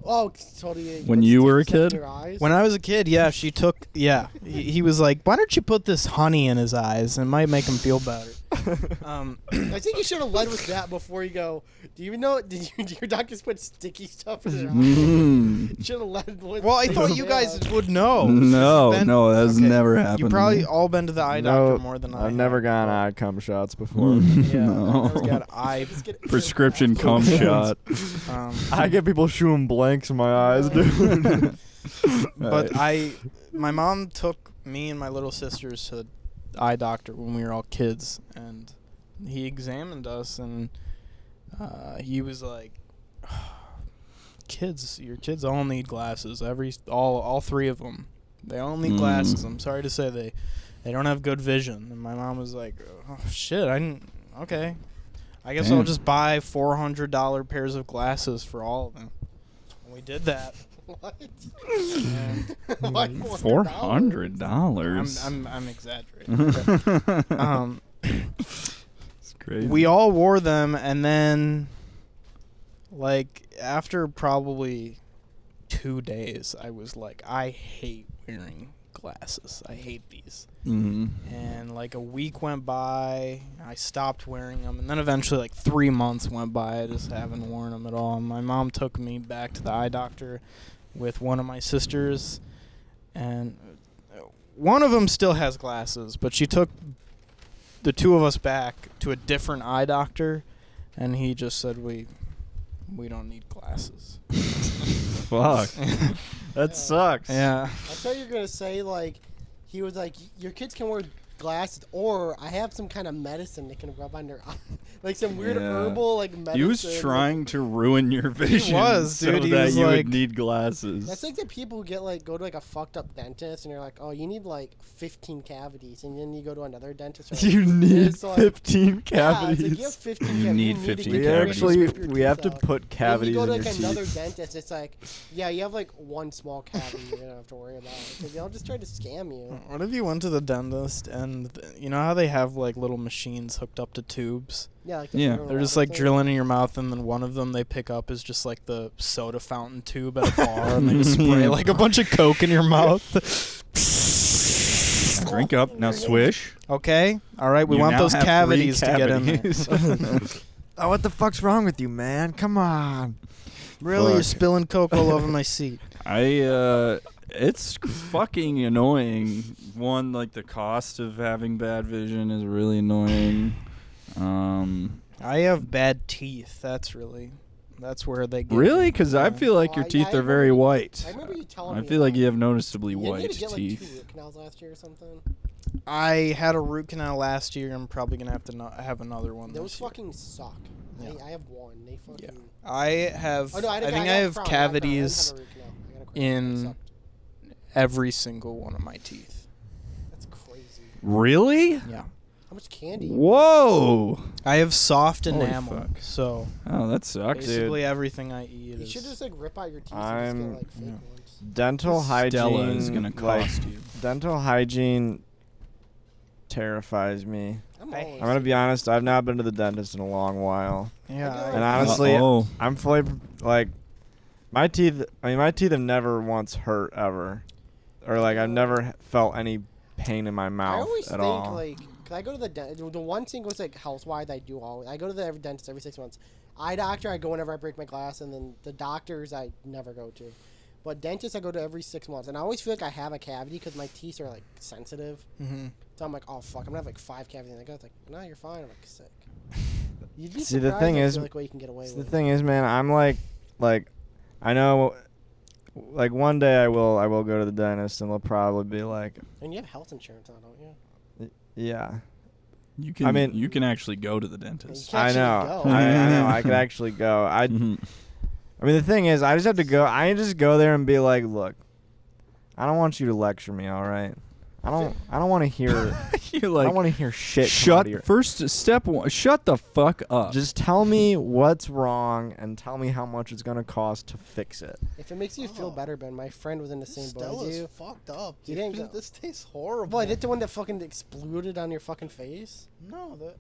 Oh, totally. When you were a Stuff in kid? your eyes? When I was a kid, yeah, she took he was like, "Why don't you put this honey in his eyes? It might make him feel better." I think you should have led with that before you go. Do you even know? Did your doctors put sticky stuff in your eyes? Mm. You should have led with. Well, I thought you guys would know. No, Ben- no, that's okay. never happened. You to probably me. all been to the eye No, doctor more than I I've have, never gotten but- eye cum shots before. Yeah, No. I've never got eye. Just get- Prescription cum shot. I get people shooting blanks in my eyes, dude. But my mom took me and my little sisters to the eye doctor when we were all kids, and he examined us, and he was like, your kids all need glasses. All three of them, they all need glasses. I'm sorry to say they don't have good vision. And my mom was like, oh shit, okay, I guess I'll Damn. just buy $400 pairs of glasses for all of them. And we did that. What? And Why $400. I'm exaggerating. It's crazy. We all wore them, and then, like, after probably 2 days, I was like, I hate wearing glasses. I hate these. Mm-hmm. And, like, a week went by, I stopped wearing them, and then eventually, like, 3 months went by, I just haven't worn them at all. And my mom took me back to the eye doctor with one of my sisters, and one of them still has glasses, but she took the two of us back to a different eye doctor, and he just said we don't need glasses. Fuck. That sucks. Yeah. I thought you were gonna say like, he was like, your kids can wear glasses, or I have some kind of medicine that can rub on their eye, like some weird Yeah. herbal like medicine. He was trying to ruin your vision. was, dude. So He that was you like- would need glasses. That's like the people who get like go to like a fucked up dentist, and you're like, oh, you need like 15 cavities, and then you go to another dentist. Like, You need it's like- 15 Yeah, it's cavities. like, you have 15 You cavities. need to 15 get we your cavities. actually rip your we have to teeth out. put And cavities you go to in like your another teeth. dentist, it's like, yeah, you have like one small cavity you don't have to worry about. Because they'll just try to scam you. What if you went to the dentist and you know how they have like little machines hooked up to tubes? Yeah, like Yeah. the They're just like drilling in your mouth, and then one of them they pick up is just like the soda fountain tube at a bar, and they just spray like a bunch of Coke in your mouth. Drink up. Now swish. Okay, all right, we You want now those have 3 cavities to get in there. cavities. Oh, what the fuck's wrong with you, man? Come on. Really, you're Fuck. spilling Coke all over my seat. It's fucking annoying. One, like the cost of having bad vision is really annoying. I have bad teeth. That's where they get Really? me. Because I Yeah. feel like your teeth are very white. I remember you telling I me. feel like that. you have noticeably You white need to get, like, 2 teeth. root canals last year or something. I had a root canal last year. I'm probably gonna have to have another one. Those this year. fucking suck. Yeah. I have one. They fucking. Yeah. I have. Oh, no, I got- think got I a have crown, I got a crown. I didn't cavities have a root canal. I got a crown. They in sucked. every single one of my teeth. That's crazy. Really? Yeah. How much candy? Whoa. I have soft Holy enamel, fuck. so Oh, that sucks. basically everything I eat You is. should just like rip out your teeth and just get like fake yeah. ones. Dental hygiene. Stella is gonna like, cost you. dental hygiene terrifies me. I'm I- always. I'm gonna be honest. I've not been to the dentist in a long while, Yeah. I do. and honestly, Uh-oh. I'm fully like my teeth. I mean, my teeth have never once hurt ever, or like I've never felt any pain in my I mouth always at think all. like, cause I go to the the one thing was like health wise I do always. I go to the dentist every 6 months. Eye doctor I go whenever I break my glass, and then the doctors I never go to. But dentist, I go to every 6 months, and I always feel like I have a cavity because my teeth are like sensitive. Mm-hmm. So I'm like, oh fuck, I'm gonna have like 5 cavities. And the guy's like, no, you're fine. I'm like, sick. You'd be See, the surprised, thing I is- feel like what you can get away The with. thing is, man, I'm like, I know, like one day I will go to the dentist and they'll probably be like, And you have health insurance on, don't you? yeah. You can. I mean- you can actually go to the dentist. You I can know. actually go. I know. I could actually go. I mean, the thing is, I just have to go. I just go there and be like, look, I don't want you to lecture me, all right? I don't want to hear. You're I like, don't want to hear shit. come out of your- First step one. Shut the fuck up. Just tell me what's wrong and tell me how much it's gonna cost to fix it. If it makes you feel better, Ben, my friend was in the same boat as Stella's you. fucked up. You dude. didn't go. This tastes horrible. Boy, that's the one that fucking exploded on your fucking face. No, that.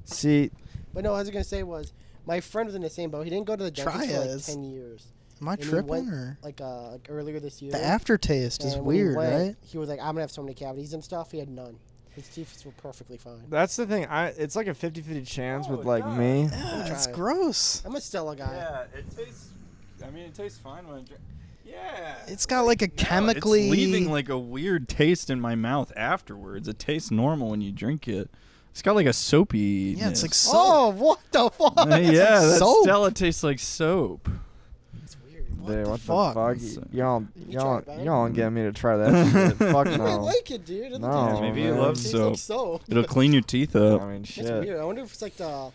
See, But no, what I was gonna say was, my friend was in the same boat. He didn't go to the dentist for like Triads. 10 years. Am I And he tripping went, or like earlier this year. the aftertaste is and when he weird, went, right? He was like, I'm gonna have so many cavities and stuff. He had none. His teeth were perfectly fine. that's the thing. It's like a 50-50 chance Oh, with it like does. me. Yeah, it's try it. gross. I'm a Stella guy. Yeah, it tastes. I mean, it tastes fine when I drink. Yeah. It's got like a No, chemically it's leaving like a weird taste in my mouth afterwards. It tastes normal when you drink it. It's got like a soapy. Yeah, it's like soap. Oh, what the fuck? yeah, that soap. Stella tastes like soap. It's weird. Dude, the what fuck? the fuck? It's, Y'all, You try it, Ben? y'all don't get me to try that shit. Fuck You might no. like it, dude. It No, tastes- Maybe man. he loves Tastes soap. like soap. It'll clean your teeth up. I mean, It's shit. weird. I wonder if it's like the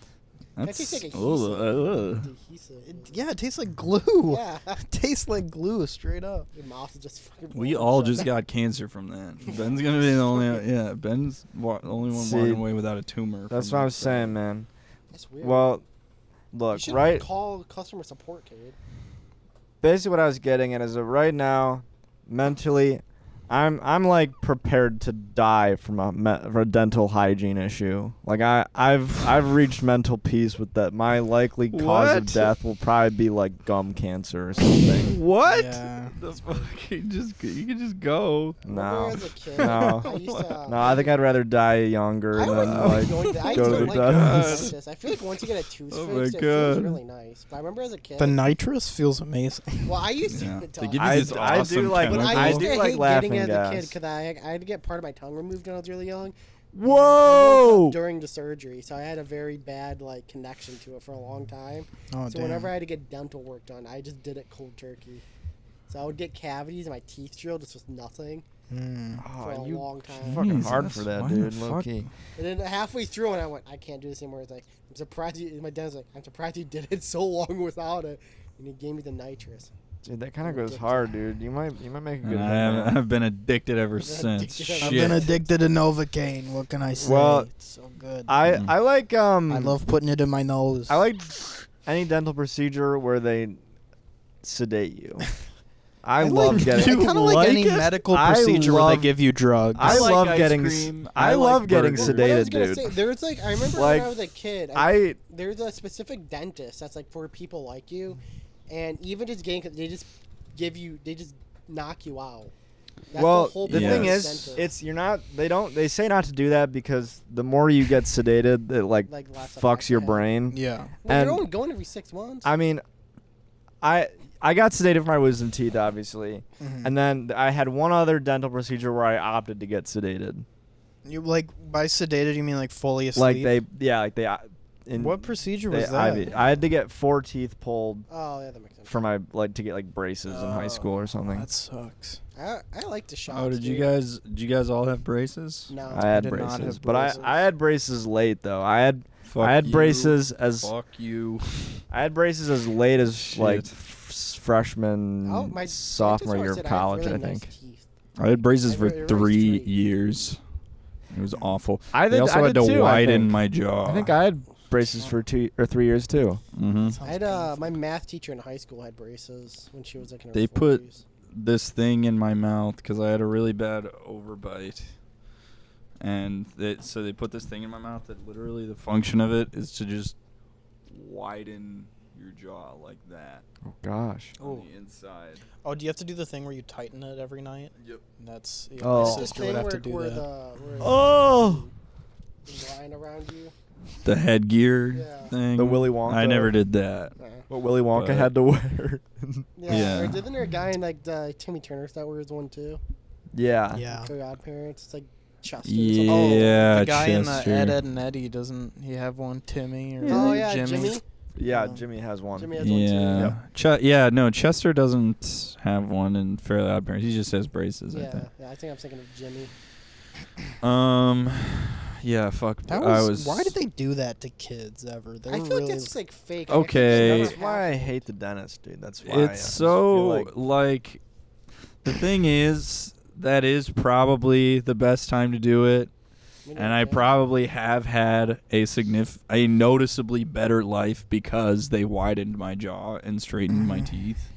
That's tastes like ugh. adhesive. Yeah, it tastes like glue. Yeah. It tastes like glue, straight up. Your mouth is just fucking. We blowing all shut. just got cancer from that. Ben's gonna be the only. Yeah, Ben's the only one See, walking away without a tumor. That's from what I'm that. saying, man. That's weird. Well, you look, should right. call customer support, kid. Basically, what I was getting at is that right now, mentally, I'm like prepared to die from a dental hygiene issue. Like I've reached mental peace with that. My likely cause of What? death will probably be like gum cancer or something. What? Yeah. The fuck? You can just go. No, Remember as a kid, no. I used to, no. I think I'd rather die younger I than like like going to, I go used to to the like going to the dentist. dentist. I feel like once you get a tooth Oh my fixed, it feels God. really nice. But I remember as a kid. The nitrous feels amazing. Well, I used to. Yeah. Tell They give you I- this I do awesome like- but chemical. I I used do to like hate laughing getting it as a kid gas. because I had to get part of my tongue removed when I was really young. Whoa! During the surgery, so I had a very bad like connection to it for a long time. Oh, So damn. whenever I had to get dental work done, I just did it cold turkey. So I would get cavities and my teeth drilled just with nothing Mm. for a Oh, you long time. fucking Jesus, hard for that, why the dude. Low fuck? key. And then halfway through, and I went, I can't do this anymore. It's like, I'm surprised you. My dentist was like, I'm surprised you did it so long without it. And he gave me the nitrous. Dude, that kind of I'm goes addicted. hard, dude. You might make a good. And I've been addicted ever I've been since. addicted ever I've Shit. been addicted to Novocaine. What can I say? Well, it's so good. I Mhm. I like I love putting it in my nose. I like any dental procedure where they sedate you. I love like, getting. I kind of like like any it? medical I procedure where love- they give you drugs. I like love ice getting. cream. I I like love getting burgers. What I was sedated, gonna dude. say, there was like, I remember Like, when I was a kid, there's a specific dentist that's like for people like you, and even just getting, they just knock you out. That's Well, whole the point thing of is, dentist. it's you're not. They say not to do that because the more you get sedated, it like Like, lots of fucks your yeah. brain. yeah. Well, and- you're only going every 6 months. I mean, I got sedated for my wisdom teeth, obviously, Mhm. and then I had one other dental procedure where I opted to get sedated. You like by sedated, you mean like fully asleep? Like they. In, What procedure they was that? I had to get 4 teeth pulled Oh yeah, that makes sense. for my to get like braces in high school or something. That sucks. I like the shots. Oh, did you dude. guys all have braces? No. I had did not braces, have but braces. I had braces late though. I had Fuck I had you. braces as Fuck you. I had braces as late as Shit. like freshman Oh, my sophomore year of dentist always college, said I I have really think. nice teeth. I had braces I for really- really 3 straight. years. It was awful. I They did. also I had did to too, I widen think. my jaw. I think I had braces for 2 or 3 years too. Mm-hmm. I had my math teacher in high school had braces when she was like in her They put 40s. this thing in my mouth because I had a really bad overbite. And so they put this thing in my mouth that literally the function of it is to just widen your jaw like that Oh gosh. on Oh. the inside. Oh, do you have to do the thing where you tighten it every night? Yep. That's Oh. my It's this sister thing would have where, to do where that. the where Oh. lying around you. The headgear Yeah. thing. The Willy Wonka. I never did that. What Willy Wonka But- had to wear. Yeah. Or didn't there a guy in like the Timmy Turner Star Wars one too? Yeah. Yeah. For Godparents, it's like Chester. Yeah, Oh, the guy in the Chester. Ed and Eddie, doesn't he have one? Timmy or Oh yeah, Jimmy? Jimmy. Yeah, Oh. Jimmy has one. Jimmy has one too. Yeah. Yep. Yeah, no, Chester doesn't have one in Fairly Odd Parents. He just has braces, I Yeah, think. yeah. I think I'm thinking of Jimmy. Yeah, fuck. That I was, was. why did they do that to kids ever? They I were feel really like that's like fake. Okay. That's why I hate the dentist, dude. That's why. I It's just so feel like like the thing is that is probably the best time to do it, and I probably have had a noticeably better life because they widened my jaw and straightened my teeth.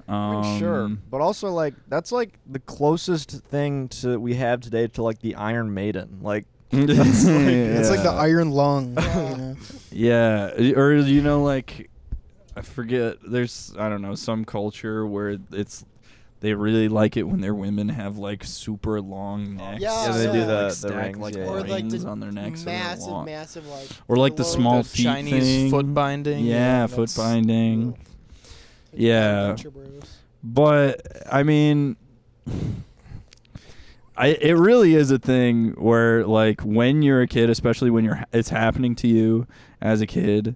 I mean, sure, but also like that's like the closest thing to we have today to like the Iron Maiden. Like It's like the Yeah. iron lung. You know? Yeah, or like I forget. There's I don't know some culture where they really like it when their women have like super long necks. Yeah, they do yeah. the like, the stack, rings, like yeah. Or like rings the on their necks. that are massive, long. massive like. Or like the lower- small The feet Chinese thing. foot binding. Yeah, yeah, foot that's- binding. Like Yeah. Adventure Bros. But I mean, it really is a thing where like when you're a kid, especially when it's happening to you as a kid,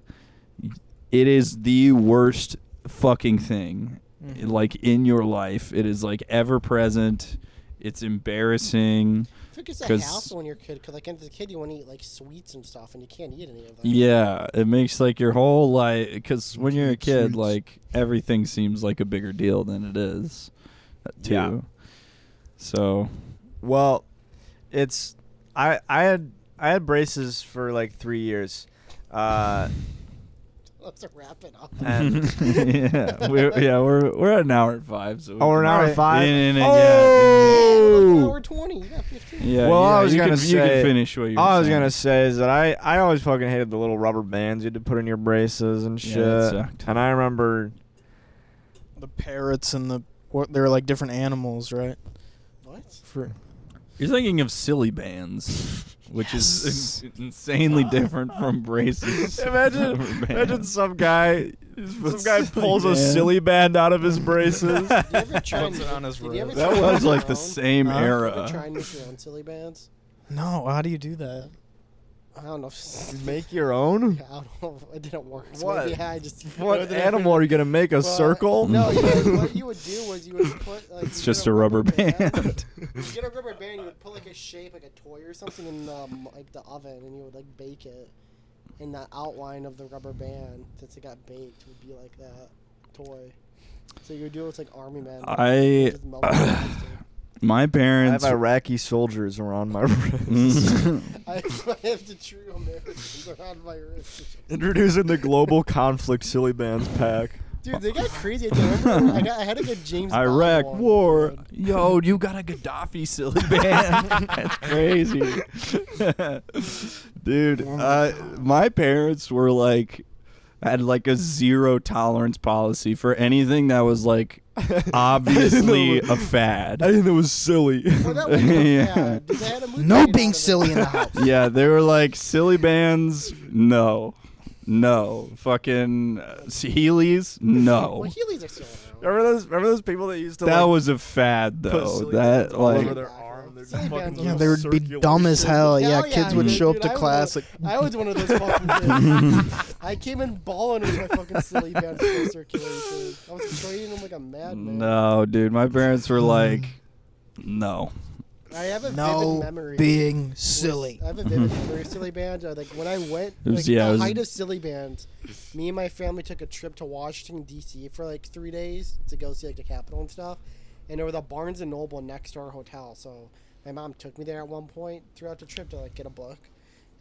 it is the worst fucking thing Mhm. like in your life. It is like ever present. It's embarrassing. I think it's a 'Cause- hassle when you're a kid, because like as a kid you want to eat like sweets and stuff, and you can't eat any of them. Yeah, it makes like your whole life, because when you're a kid, Sweets. like everything seems like a bigger deal than it is, too. Yeah. So, Well, it's I had braces for like 3 years. Let's wrap it up. And we're at an hour and 5. So Oh, we're an hour and 5? Yeah, Oh! Hour 20. You got 15. yeah. Well, yeah, I was you gonna can, you say- can finish what you. All I was saying. gonna say is that I always fucking hated the little rubber bands you had to put in your braces and Yeah, shit. that sucked. And I remember The parrots and they're like different animals, right? What? You're thinking of silly bands, which is insanely different from braces. imagine some guy pulls a band. silly band out of his braces. Did you ever try Puts and, it on his did you ever wrist. try That and was make your like the own? same Huh? Did you era. ever try and make your own silly bands? No, how do you do that? I don't know. If, Make your own? I don't know. It didn't work. So What? maybe I just. What animal are you gonna make? A Well, circle? No, what you would do was you would put like. It's you just get a rubber band. You get a rubber band. You would put like a shape, like a toy or something, in like the oven, and you would like bake it. And the outline of the rubber band, since it got baked, would be like that toy. So you would do it with like army men. Just melt it and taste it. My I parents. have Iraqi soldiers around my wrist. I have the true Americans around my wrist. Introducing the Global Conflict Silly Bands pack. Dude, they got crazy. I had a good James Bond Iraq one, War. dude. Yo, you got a Gaddafi silly band. That's crazy. Dude, my parents were like, had like a zero tolerance policy for anything that was like obviously a fad. I think it was silly. Well, that was Yeah. Dude, they had a movie No made being out of it. silly in the house. Yeah, they were like silly bands. No. Fucking Heelys. Well, No. Heelys are still around. Remember those people that used to That like, was a fad put though. silly That bands all over like their arm. They're Silly fucking bands are Yeah, little they would be circular dumb as shit. hell. Yeah, Hell kids would dude, show up dude, to I class was like, I was one of those fucking kids. I came in balling with my fucking silly band full circulation. I was trading them like a madman. no, dude. My parents were like, no. I have a vivid no memory. being silly. I have a vivid memory of silly bands. Like when I went, It was- like yeah, it the was- height of silly bands, me and my family took a trip to Washington D.C. for like 3 days to go see like the Capitol and stuff. And there was a Barnes and Noble next to our hotel, so my mom took me there at one point throughout the trip to like get a book.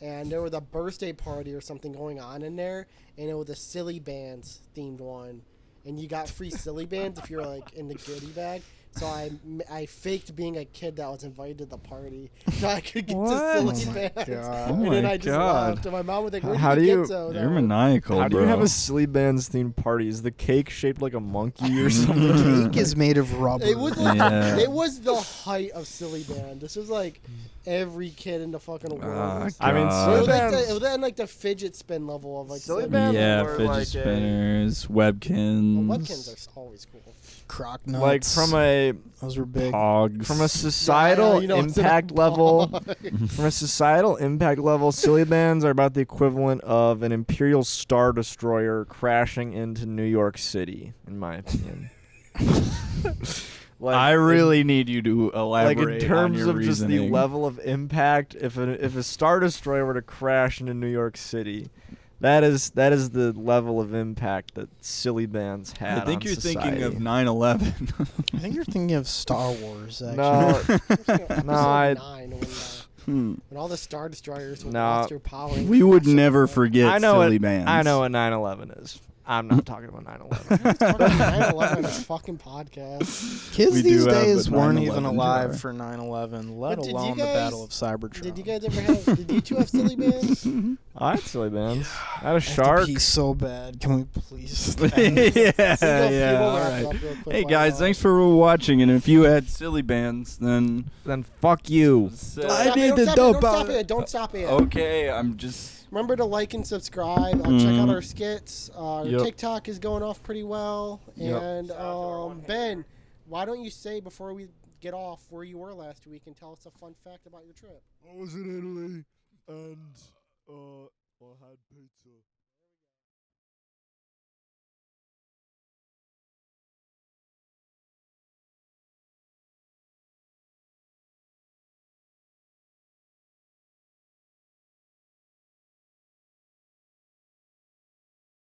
And there was a birthday party or something going on in there, and it was a silly bands themed one. And you got free silly bands if you're like in the goodie bag. So I faked being a kid that was invited to the party so I could get What? to Oh silly my bands. God. And Oh then my I just God. laughed. And my mom was like, "Where How did do you you- get so?" You're maniacal, How do bro. you have a silly bands themed party? Is the cake shaped like a monkey or The something? cake is made of rubber. It was like Yeah. it was the height of silly band. This was like every kid in the fucking world. Was I mean, God. silly it was like bands. it was at like the fidget spin level of like Silly silly bands Yeah, were fidget like spinners, Webkins. Webkins are always cool. Croc nuts. like from a those were big. Pogs. from a societal you know, it's in a impact level. bog. From a societal impact level, silly bands are about the equivalent of an Imperial Star Destroyer crashing into New York City, in my opinion. I really need you to elaborate like in on terms your of just the reasoning. level of impact. If a Star Destroyer were to crash into New York City, that is the level of impact that silly bands had. I think on you're thinking of society. 9/11. I think you're thinking of Star Wars. Actually. No, Episode No, I- 9 Hmm. when all the Star Destroyers No. lost their power. and We would crashed never into the- forget I know silly what bands. I know what 9/11 is. I'm not talking about 9/11. Let's talk about 9/11 on this fucking podcast. Kids We these do have days a weren't 9/11 even alive jar. for 9/11, let But did you alone the guys- Battle of Cybertron. Did you guys ever have? Did you two have silly bands? I had silly bands. I had a I shark. have to pee so bad. Can we please? yeah, We'll all wrap it right. up real quick Hey while, guys, thanks for watching. And if you had silly bands, then Then fuck you. Don't stop it, don't stop it. Don't stop it. Okay, I'm just. Remember to like and subscribe. Check out Mhm. our skits. Our Yep. TikTok is going off pretty well. Yep. And Ben, why don't you say before we get off where you were last week and tell us a fun fact about your trip? I was in Italy and I had pizza.